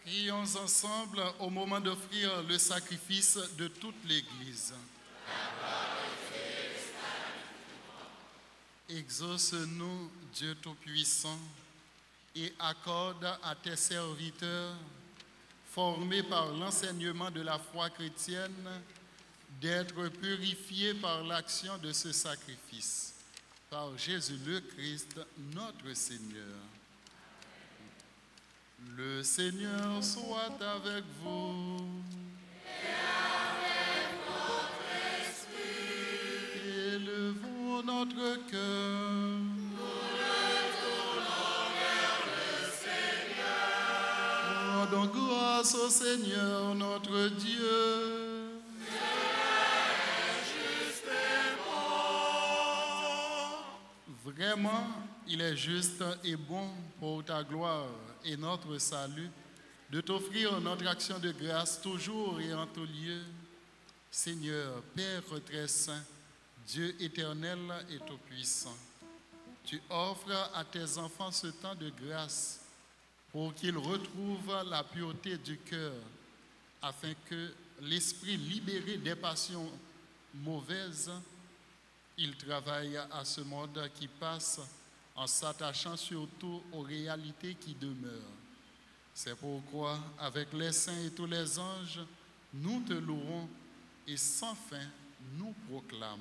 Prions ensemble au moment d'offrir le sacrifice de toute l'Église. Exauce-nous, Dieu Tout-Puissant, et accorde à tes serviteurs, formés par l'enseignement de la foi chrétienne, d'être purifiés par l'action de ce sacrifice. Par Jésus le Christ, notre Seigneur. Le Seigneur soit avec vous. Et avec votre esprit. Élevons notre cœur. Nous le tournons vers le Seigneur. Rendons grâce au Seigneur notre Dieu. Cela est juste et bon. Vraiment, il est juste et bon pour ta gloire et notre salut, de t'offrir notre action de grâce toujours et en tout lieu. Seigneur, Père très saint, Dieu éternel et tout-puissant, tu offres à tes enfants ce temps de grâce pour qu'ils retrouvent la pureté du cœur, afin que l'esprit libéré des passions mauvaises, il travaille à ce monde qui passe en s'attachant surtout aux réalités qui demeurent. C'est pourquoi, avec les saints et tous les anges, nous te louons et sans fin nous proclamons.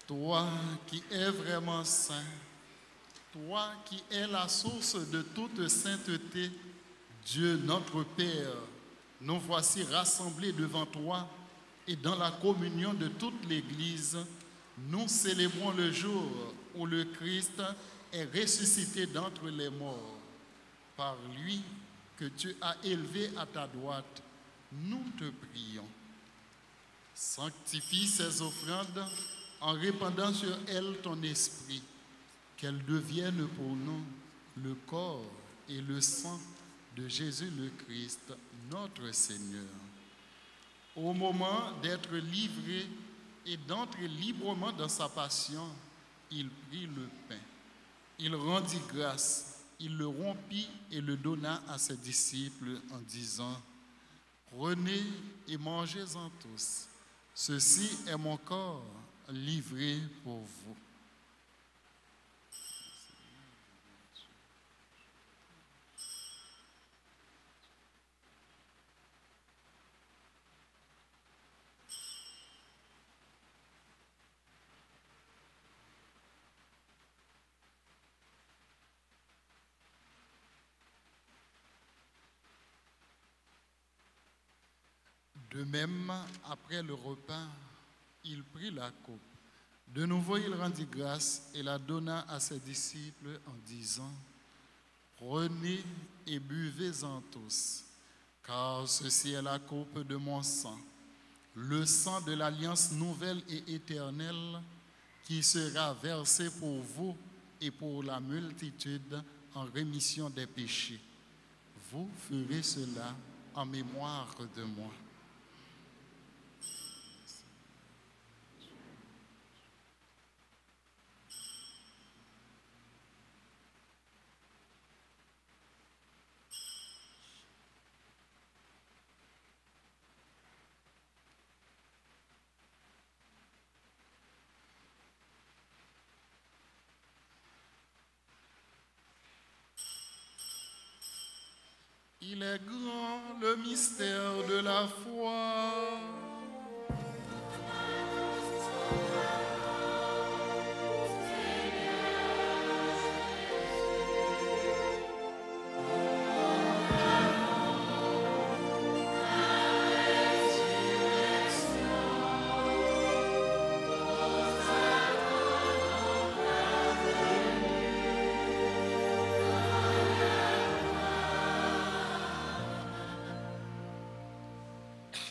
Toi qui es vraiment saint, toi qui es la source de toute sainteté, Dieu notre Père, nous voici rassemblés devant toi et dans la communion de toute l'Église, nous célébrons le jour où le Christ est ressuscité d'entre les morts. Par lui que tu as élevé à ta droite, nous te prions. Sanctifie ces offrandes en répandant sur elles ton esprit, qu'elles deviennent pour nous le corps et le sang de Jésus le Christ, notre Seigneur. Au moment d'être livré et d'entrer librement dans sa passion, il prit le pain. Il rendit grâce, il le rompit et le donna à ses disciples en disant, « Prenez et mangez-en tous. Ceci est mon corps livré pour vous. » De même, après le repas, il prit la coupe. De nouveau, il rendit grâce et la donna à ses disciples en disant, « Prenez et buvez-en tous, car ceci est la coupe de mon sang, le sang de l'alliance nouvelle et éternelle qui sera versé pour vous et pour la multitude en rémission des péchés. Vous ferez cela en mémoire de moi. » Il est grand le mystère de la foi.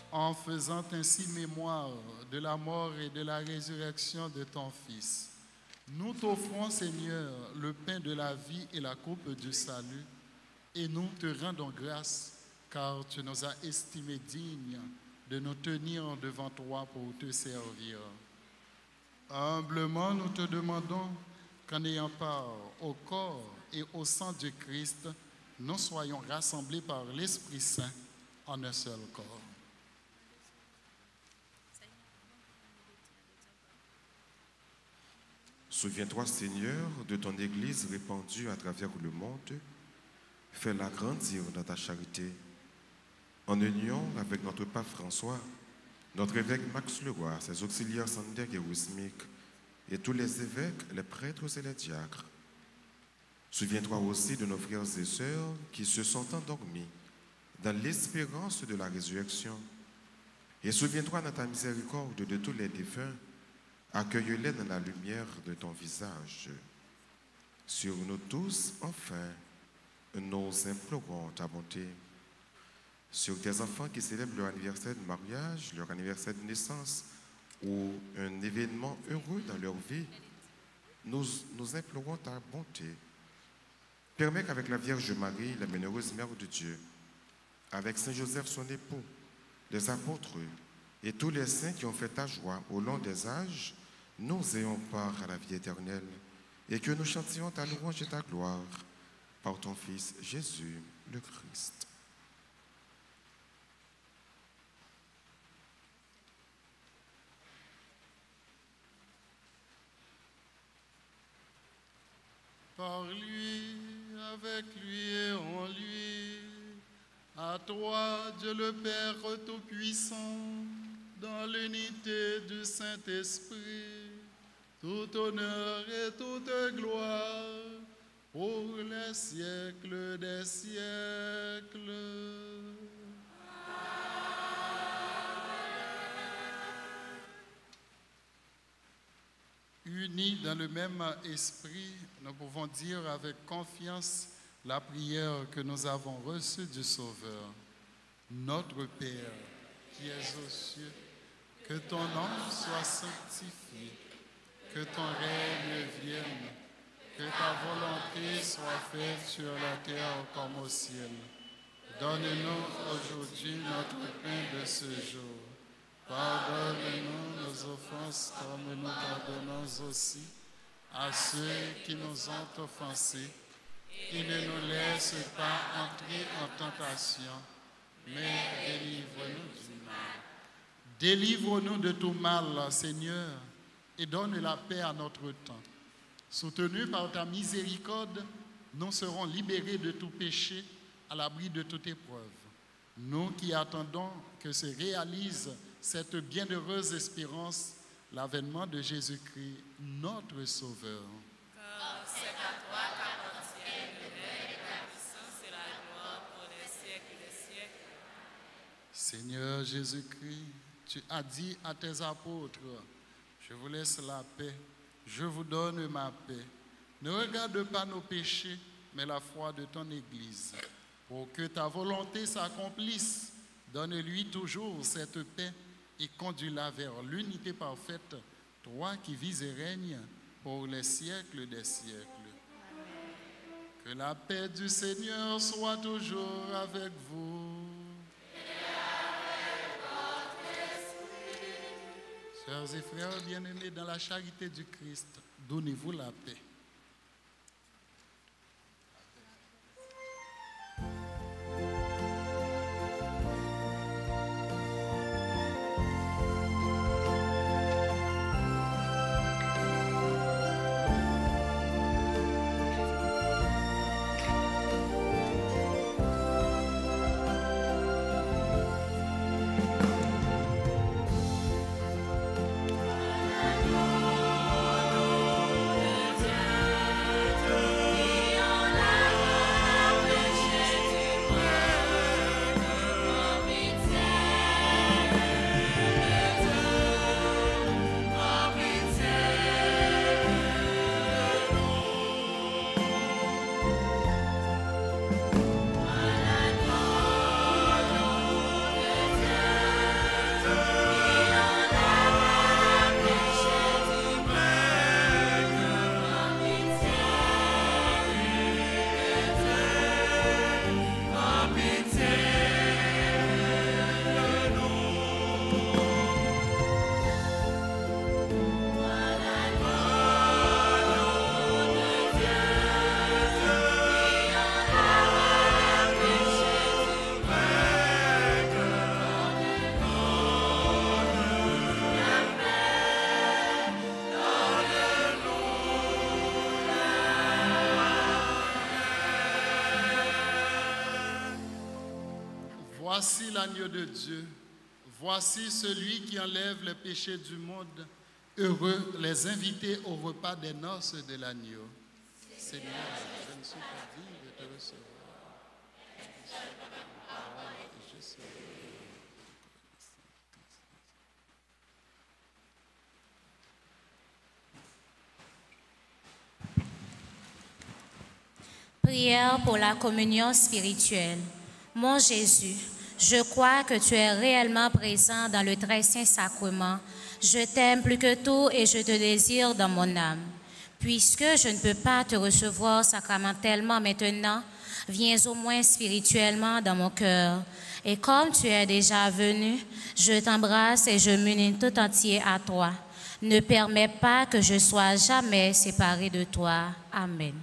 En faisant ainsi mémoire de la mort et de la résurrection de ton Fils, nous t'offrons, Seigneur, le pain de la vie et la coupe du salut, et nous te rendons grâce, car tu nous as estimés dignes de nous tenir devant toi pour te servir. Humblement, nous te demandons qu'en ayant part au corps et au sang du Christ, nous soyons rassemblés par l'Esprit Saint en un seul corps. Souviens-toi, Seigneur, de ton Église répandue à travers le monde. Fais-la grandir dans ta charité. En union avec notre pape François, notre évêque Max Leroy, ses auxiliaires Sander et Wismik, et tous les évêques, les prêtres et les diacres. Souviens-toi aussi de nos frères et sœurs qui se sont endormis dans l'espérance de la résurrection. Et souviens-toi dans ta miséricorde de tous les défunts. Accueille-les dans la lumière de ton visage. Sur nous tous, enfin, nous implorons ta bonté. Sur tes enfants qui célèbrent leur anniversaire de mariage, leur anniversaire de naissance ou un événement heureux dans leur vie, nous implorons ta bonté. Permets qu'avec la Vierge Marie, la bienheureuse Mère de Dieu, avec Saint Joseph son époux, les apôtres et tous les saints qui ont fait ta joie au long des âges, nous ayons part à la vie éternelle et que nous chantions ta louange et ta gloire par ton Fils Jésus le Christ. Par lui, avec lui et en lui, à toi, Dieu le Père Tout-Puissant, dans l'unité du Saint-Esprit, tout honneur et toute gloire pour les siècles des siècles. Unis dans le même esprit, nous pouvons dire avec confiance la prière que nous avons reçue du Sauveur. Notre Père, qui es aux cieux, que ton nom soit sanctifié, que ton règne vienne, que ta volonté soit faite sur la terre comme au ciel. Donne-nous aujourd'hui notre pain de ce jour. Pardonne-nous nos offenses comme nous pardonnons aussi à ceux qui nous ont offensés. Et ne nous laisse pas entrer en tentation, mais délivre-nous du mal. Délivre-nous de tout mal, Seigneur, et donne la paix à notre temps. Soutenus par ta miséricorde, nous serons libérés de tout péché, à l'abri de toute épreuve. Nous qui attendons que se réalise cette bienheureuse espérance, l'avènement de Jésus-Christ, notre Sauveur. Car c'est à toi qu'appartiennent le règne, la puissance et la gloire pour les siècles des siècles. Seigneur Jésus-Christ, tu as dit à tes apôtres, je vous laisse la paix, je vous donne ma paix. Ne regarde pas nos péchés, mais la foi de ton Église. Pour que ta volonté s'accomplisse, donne-lui toujours cette paix et conduis-la vers l'unité parfaite, toi qui vis et règnes pour les siècles des siècles. Que la paix du Seigneur soit toujours avec vous. Chers et frères bien-aimés, dans la charité du Christ, donnez-vous la paix. Voici l'agneau de Dieu. Voici celui qui enlève les péchés du monde. Heureux les invités au repas des noces de l'agneau. Seigneur, je ne suis pas digne de te recevoir. Prière pour la communion spirituelle. Mon Jésus, je crois que tu es réellement présent dans le très saint sacrement. Je t'aime plus que tout et je te désire dans mon âme. Puisque je ne peux pas te recevoir sacramentellement maintenant, viens au moins spirituellement dans mon cœur. Et comme tu es déjà venu, je t'embrasse et je m'unis tout entier à toi. Ne permets pas que je sois jamais séparé de toi. Amen.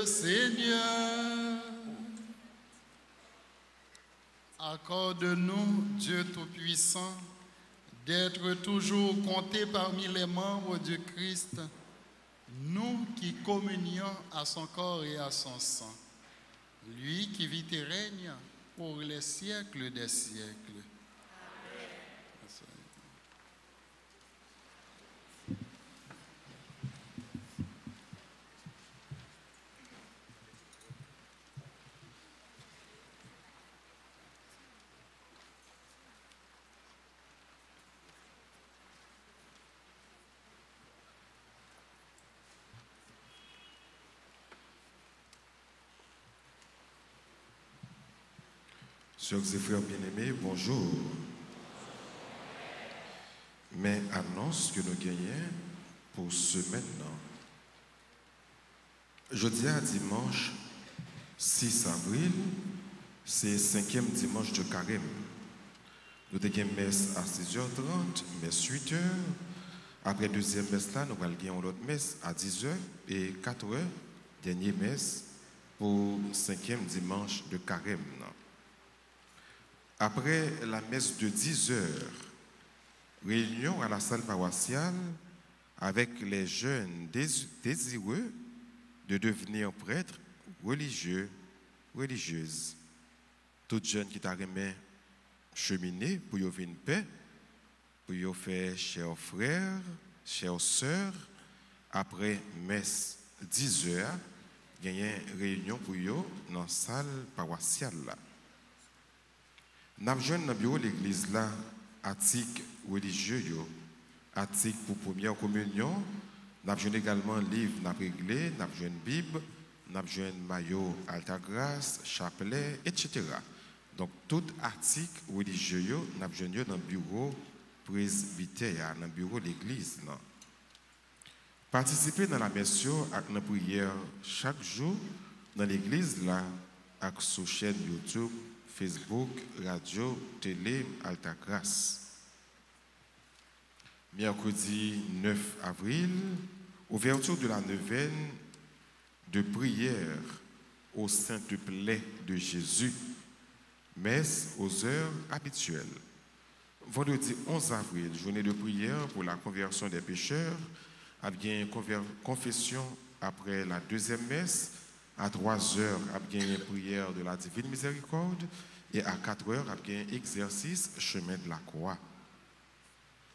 le Seigneur. Accorde-nous, Dieu Tout-Puissant, d'être toujours comptés parmi les membres du Christ, nous qui communions à son corps et à son sang, lui qui vit et règne pour les siècles des siècles. Sœurs et frères bien-aimés, bonjour. Mais annonce que nous gagnons pour ce maintenant. Jeudi à dimanche 6 avril, c'est 5e dimanche de carême. Nous avons messe à 6h30, messe 8h. Après deuxième messe là, nous allons gagner l'autre messe à 10h et 4h, dernière messe pour 5e dimanche de carême. Après la messe de 10h, réunion à la salle paroissiale avec les jeunes désireux de devenir prêtres religieux, religieuses. Toutes jeunes qui t'arrêtent cheminer pour y avoir une paix, pour y faire chers frères, chères sœurs, après messe 10h, il y a une réunion pour y dans la salle paroissiale. Nous avons dans le bureau de l'église là, article religieux, article pour première communion. Nous avons également livre, nous avons réglé, nous avons une Bible, nous avons maillot Alta Grâce, chapelet, etc. Donc, tout article religieux, nous avons dans le bureau presbytère, dans le bureau de l'église. Participer dans la messe avec la prière chaque jour dans l'église là, avec sur chaîne YouTube, Facebook, radio, télé, Alta Grâce. Mercredi 9 avril, ouverture de la neuvaine de prière au Sainte Plaie de Jésus, messe aux heures habituelles. Vendredi 11 avril, journée de prière pour la conversion des pécheurs, avec une confession après la deuxième messe. À 3h, il y a une prière de la Divine Miséricorde. Et à 4h, il y a un exercice chemin de la croix.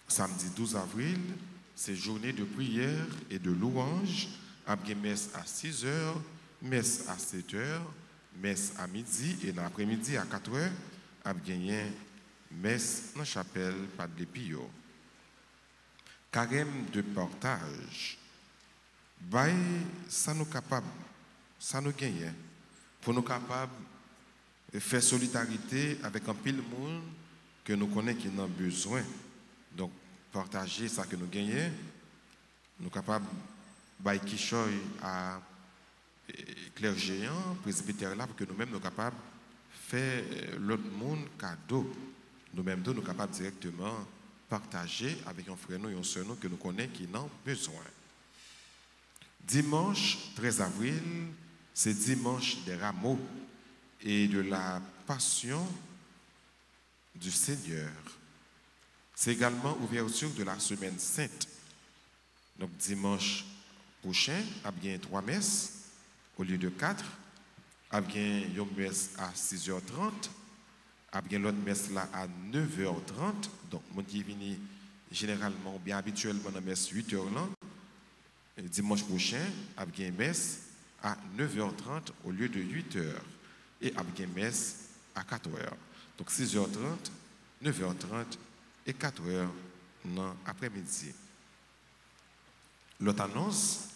Samedi 12 avril, c'est journée de prière et de louange. Il y a une messe à 6h, messe à 7h, messe à midi. Et dans l'après-midi, à 4h, il y a une messe dans la chapelle Padre Pio. Carême de partage. Ça nous capable. Ça nous gagne pour nous capables de faire solidarité avec un pile monde que nous connaissons qui en a besoin. Donc, partager ça que nous gagnons, nous capables de faire à clergéant, presbytère là, pour que nous-mêmes nous capables de faire l'autre monde cadeau. Nous-mêmes, nous capables directement partager avec un frère et une sœur que nous connaissons qui en a besoin. Dimanche 13 avril, c'est dimanche des rameaux et de la passion du Seigneur. C'est également ouverture de la semaine sainte. Donc dimanche prochain, il y a 3 messes au lieu de 4. Il y a une messe à 6h30. Il y a l'autre messe là à 9h30. Donc, mon qui vient généralement, bien habituellement, dans la messe 8h là. Dimanche prochain, il y a une messe à 9h30 au lieu de 8h. Et il y a une messe à 4h. Donc 6h30, 9h30 et 4h dans l'après-midi. L'autre annonce,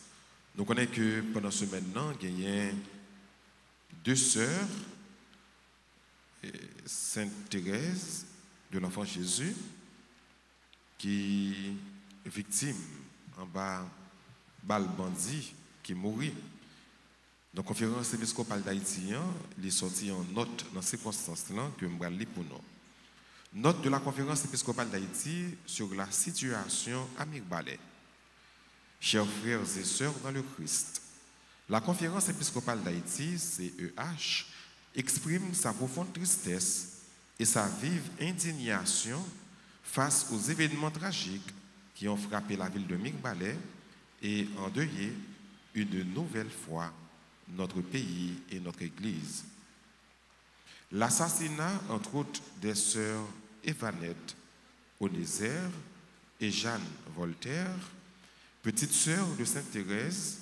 nous connaissons que pendant ce maintenant, il y a 2 sœurs, Sainte Thérèse de l'Enfant Jésus, qui est victime en bas balle bandit qui mourit. Donc, la conférence épiscopale d'Haïti, il est sorti en note dans ces circonstances-là que je vais lire pour nous. Note de la conférence épiscopale d'Haïti sur la situation à Mirbalais. Chers frères et sœurs dans le Christ, La Conférence épiscopale d'Haïti, CEH, exprime sa profonde tristesse et sa vive indignation face aux événements tragiques qui ont frappé la ville de Mirbalais et endeuillé une nouvelle fois notre pays et notre Église. L'assassinat, entre autres, des sœurs Evanette Onézère et Jeanne Voltaire, petite sœur de Sainte Thérèse,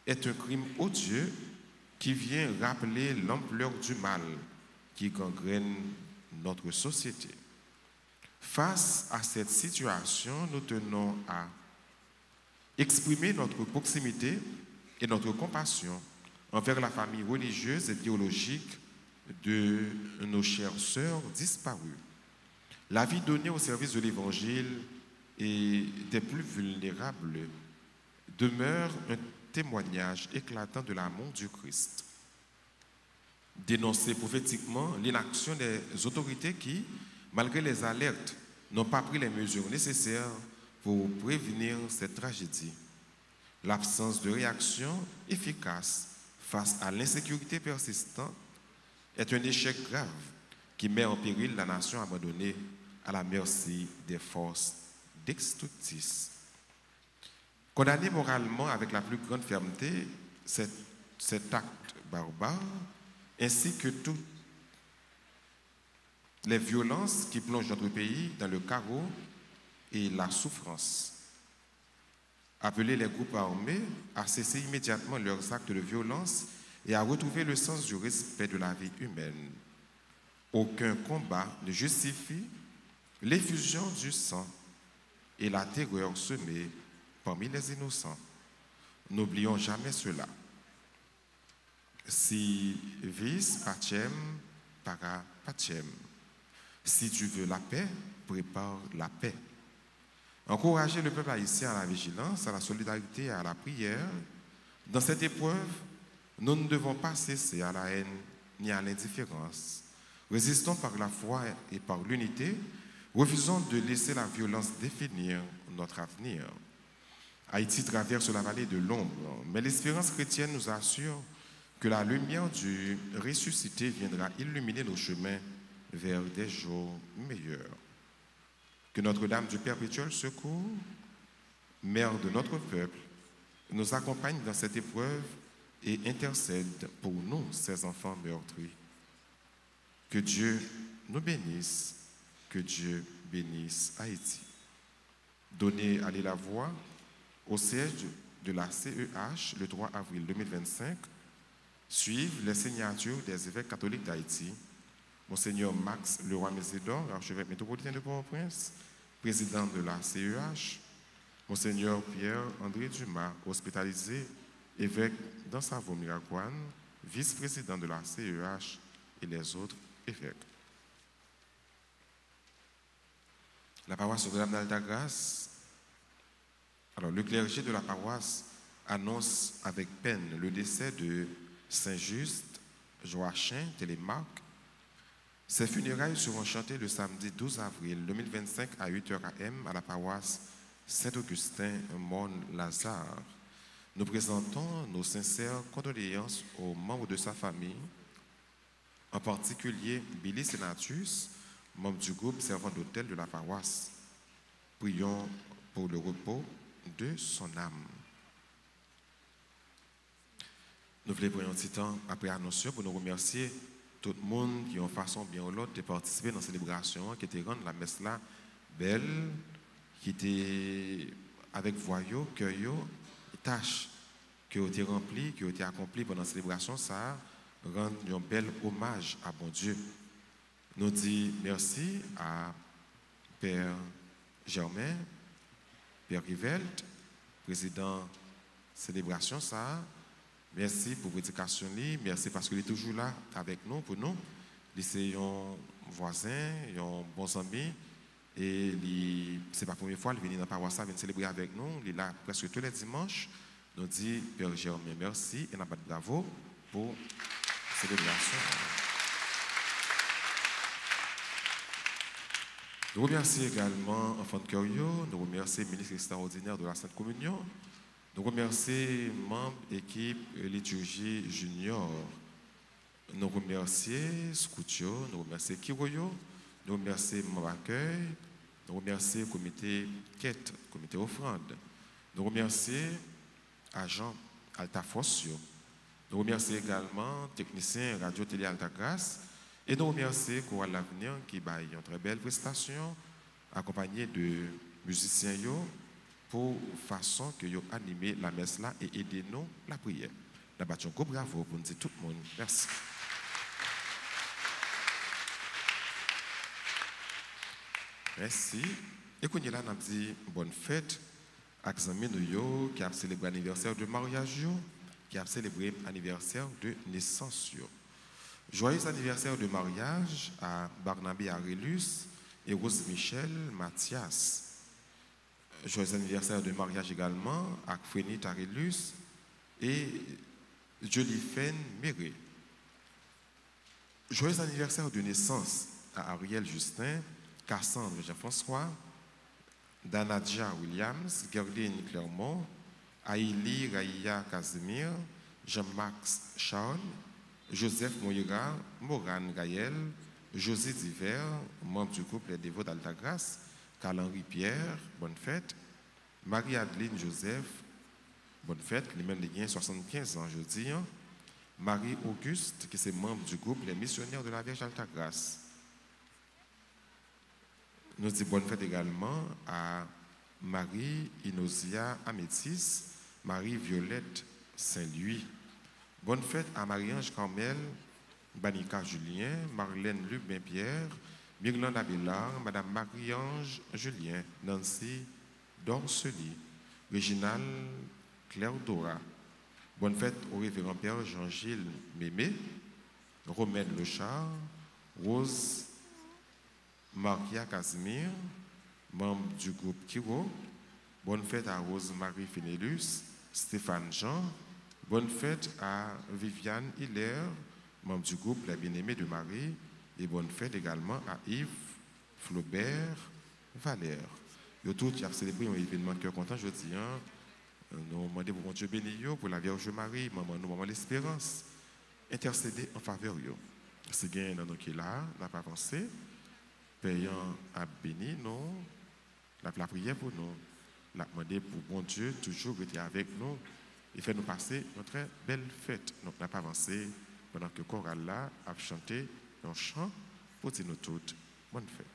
est un crime odieux qui vient rappeler l'ampleur du mal qui gangrène notre société. Face à cette situation, nous tenons à exprimer notre proximité et notre compassion envers la famille religieuse et théologique de nos chères sœurs disparues. La vie donnée au service de l'Évangile et des plus vulnérables demeure un témoignage éclatant de l'amour du Christ. Dénoncer prophétiquement l'inaction des autorités qui, malgré les alertes, n'ont pas pris les mesures nécessaires pour prévenir cette tragédie. L'absence de réaction efficace face à l'insécurité persistante est un échec grave qui met en péril la nation abandonnée à la merci des forces destructrices. Condamner moralement avec la plus grande fermeté cet acte barbare, ainsi que toutes les violences qui plongent notre pays dans le chaos et la souffrance. Appeler les groupes armés à cesser immédiatement leurs actes de violence et à retrouver le sens du respect de la vie humaine. Aucun combat ne justifie l'effusion du sang et la terreur semée parmi les innocents. N'oublions jamais cela. Si vis pacem, para pacem. Si tu veux la paix, prépare la paix. Encourager le peuple haïtien à la vigilance, à la solidarité et à la prière. Dans cette épreuve, nous ne devons pas cesser à la haine ni à l'indifférence. Résistons par la foi et par l'unité. Refusons de laisser la violence définir notre avenir. Haïti traverse la vallée de l'ombre, mais l'espérance chrétienne nous assure que la lumière du ressuscité viendra illuminer nos chemins vers des jours meilleurs. Que Notre-Dame du Perpétuel Secours, Mère de notre peuple, nous accompagne dans cette épreuve et intercède pour nous, ses enfants meurtris. Que Dieu nous bénisse, que Dieu bénisse Haïti. Donnez, allez la voix au siège de la CEH le 3 avril 2025. Suivent les signatures des évêques catholiques d'Haïti. Monseigneur Max Leroy-Mézédor, archevêque métropolitain de Port-au-Prince, président de la CEH. Monseigneur Pierre-André Dumas, hospitalisé, évêque d'Ansavo-Miragoâne, vice-président de la CEH et les autres évêques. La paroisse Notre-Dame d'Altagrace. Alors, le clergé de la paroisse annonce avec peine le décès de Saint-Just, Joachim, Télémarque. Ces funérailles seront chantées le samedi 12 avril 2025 à 8h AM à la paroisse Saint-Augustin, Mont-Lazare. Nous présentons nos sincères condoléances aux membres de sa famille, en particulier Billy Senatus, membre du groupe servant d'hôtel de la paroisse. Prions pour le repos de son âme. Nous voulons prendre un petit temps après annoncer pour nous remercier tout le monde qui, en façon bien ou l'autre, de participer dans la célébration, qui était rendre la messe là belle, qui était avec voyaux, cueillots, tâches qui ont été remplies, qui ont été accomplies pendant la célébration, ça rend un bel hommage à bon Dieu. Nous disons merci à Père Germain, Père Rivelt, président célébration ça. Merci pour votre éducation, merci parce qu'il est toujours là avec nous, pour nous. C'est un voisin, un bon ami, et ce n'est pas la première fois qu'il vient dans la paroisse, il vient célébrer avec nous. Il est là presque tous les dimanches. Nous disons, Père Germain, merci et nous avons bravo pour la célébration. Nous remercions également Enfant de Cœur, nous remercions le ministre extraordinaire de la Sainte Communion. Nous remercions membres équipe liturgie junior. Nous remercions Scoutio, nous remercions Kiroyo, nous remercions membres accueil, nous remercions comité quête, comité offrande. Nous remercions agents Alta Forcio. Nous remercions également techniciens Radio Télé Alta Grâce et nous remercions Chorale L'Avenir qui baille une très belle prestation accompagnée de musiciens pour façon que yo animer la messe là et aider nous la prière. La bâton bravo pour nous dire tout le monde. Merci. Merci. Et qu'on y là, nous dit bonne fête à amis nous qui a célébré l'anniversaire de mariage, qui a célébré l'anniversaire de naissance. Joyeux anniversaire de mariage à Barnabé Arélus et Rose Michel Mathias. Joyeux anniversaire de mariage également à Frénit Arélus et Jolifen Méré. Joyeux anniversaire de naissance à Ariel Justin, Cassandre Jean-François, Danadja Williams, Gerline Clermont, Aïli Raïa Casimir, Jean-Max Charles, Joseph Moïra, Morane Gaël, José Diver, membre du couple des Dévots d'Altagrace, Carl-Henri Pierre, bonne fête, Marie-Adeline Joseph, bonne fête, les mêmes les 75 ans jeudi, Marie-Auguste, qui est membre du groupe Les Missionnaires de la Vierge Altagrace. Nous disons bonne fête également à Marie-Inosia Amétis, Marie-Violette Saint-Louis. Bonne fête à Marie-Ange Carmel, Banika Julien, Marlène Lubin-Pierre, Myrlande Abélard, Madame Marie-Ange Julien, Nancy Dorsely, Réginal Claire Dora. Bonne fête au révérend Père Jean-Gilles Mémé, Romaine Lechard, Rose Maria Casimir, membre du groupe Kiro. Bonne fête à Rose-Marie Fénélus, Stéphane Jean. Bonne fête à Viviane Hilaire, membre du groupe La Bien-Aimée de Marie. Et bonne fête également à Yves Flaubert Valère. Yo tout y a célébré un événement de cœur content jeudi. Nous demandons pour Dieu béni pour la Vierge Marie, maman l'espérance, intercéder en faveur yo. C'est gain dans nous qui là, n'a pas avancé. Payant à béni nous, la prière pour nous, la demander pour bon Dieu toujours être avec nous et faire nous passer une très belle fête. Donc n'a pas avancé pendant que chorale là a chanté un chant pour dire nous toutes bonne fête.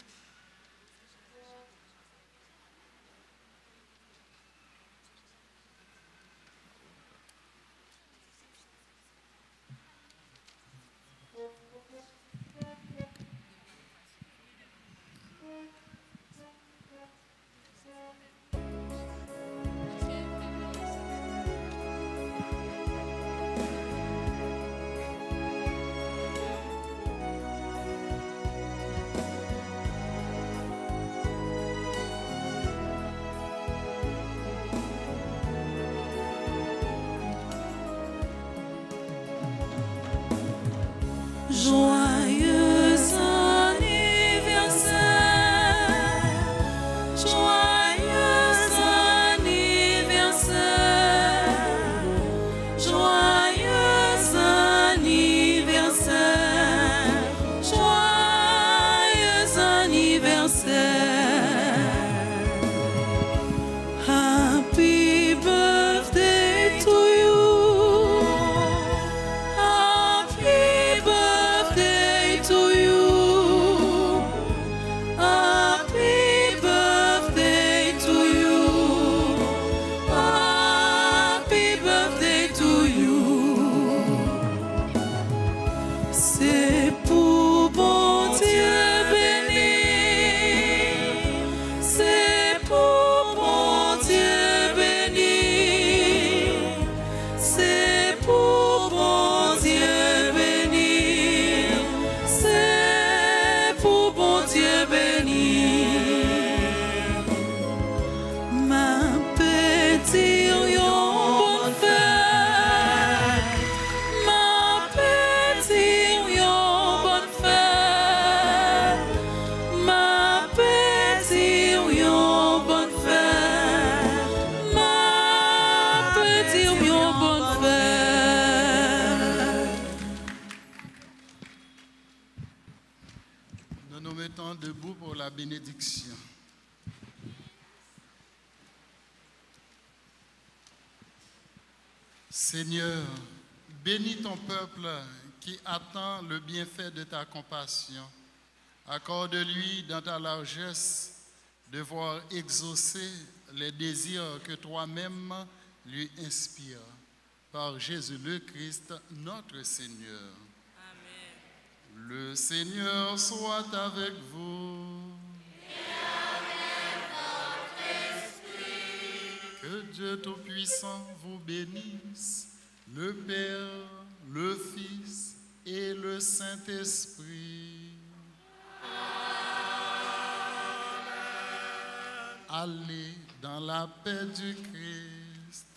Joyeux anniversaire, joyeux anniversaire, joyeux anniversaire, joyeux anniversaire. Happy birthday to you. Happy birthday to you. Happy birthday to you. Happy birthday to you. C'est pour bon Dieu béni. C'est pour bon Dieu béni. C'est pour bon Dieu béni. C'est pour bon Dieu béni. Ma petite bonne fête. Ma petite Restons debout pour la bénédiction. Seigneur, bénis ton peuple qui attend le bienfait de ta compassion. Accorde-lui dans ta largesse de voir exaucer les désirs que toi-même lui inspires. Par Jésus le Christ, notre Seigneur. Amen. Le Seigneur soit avec vous. Que Dieu Tout-Puissant vous bénisse, le Père, le Fils et le Saint-Esprit. Allez dans la paix du Christ.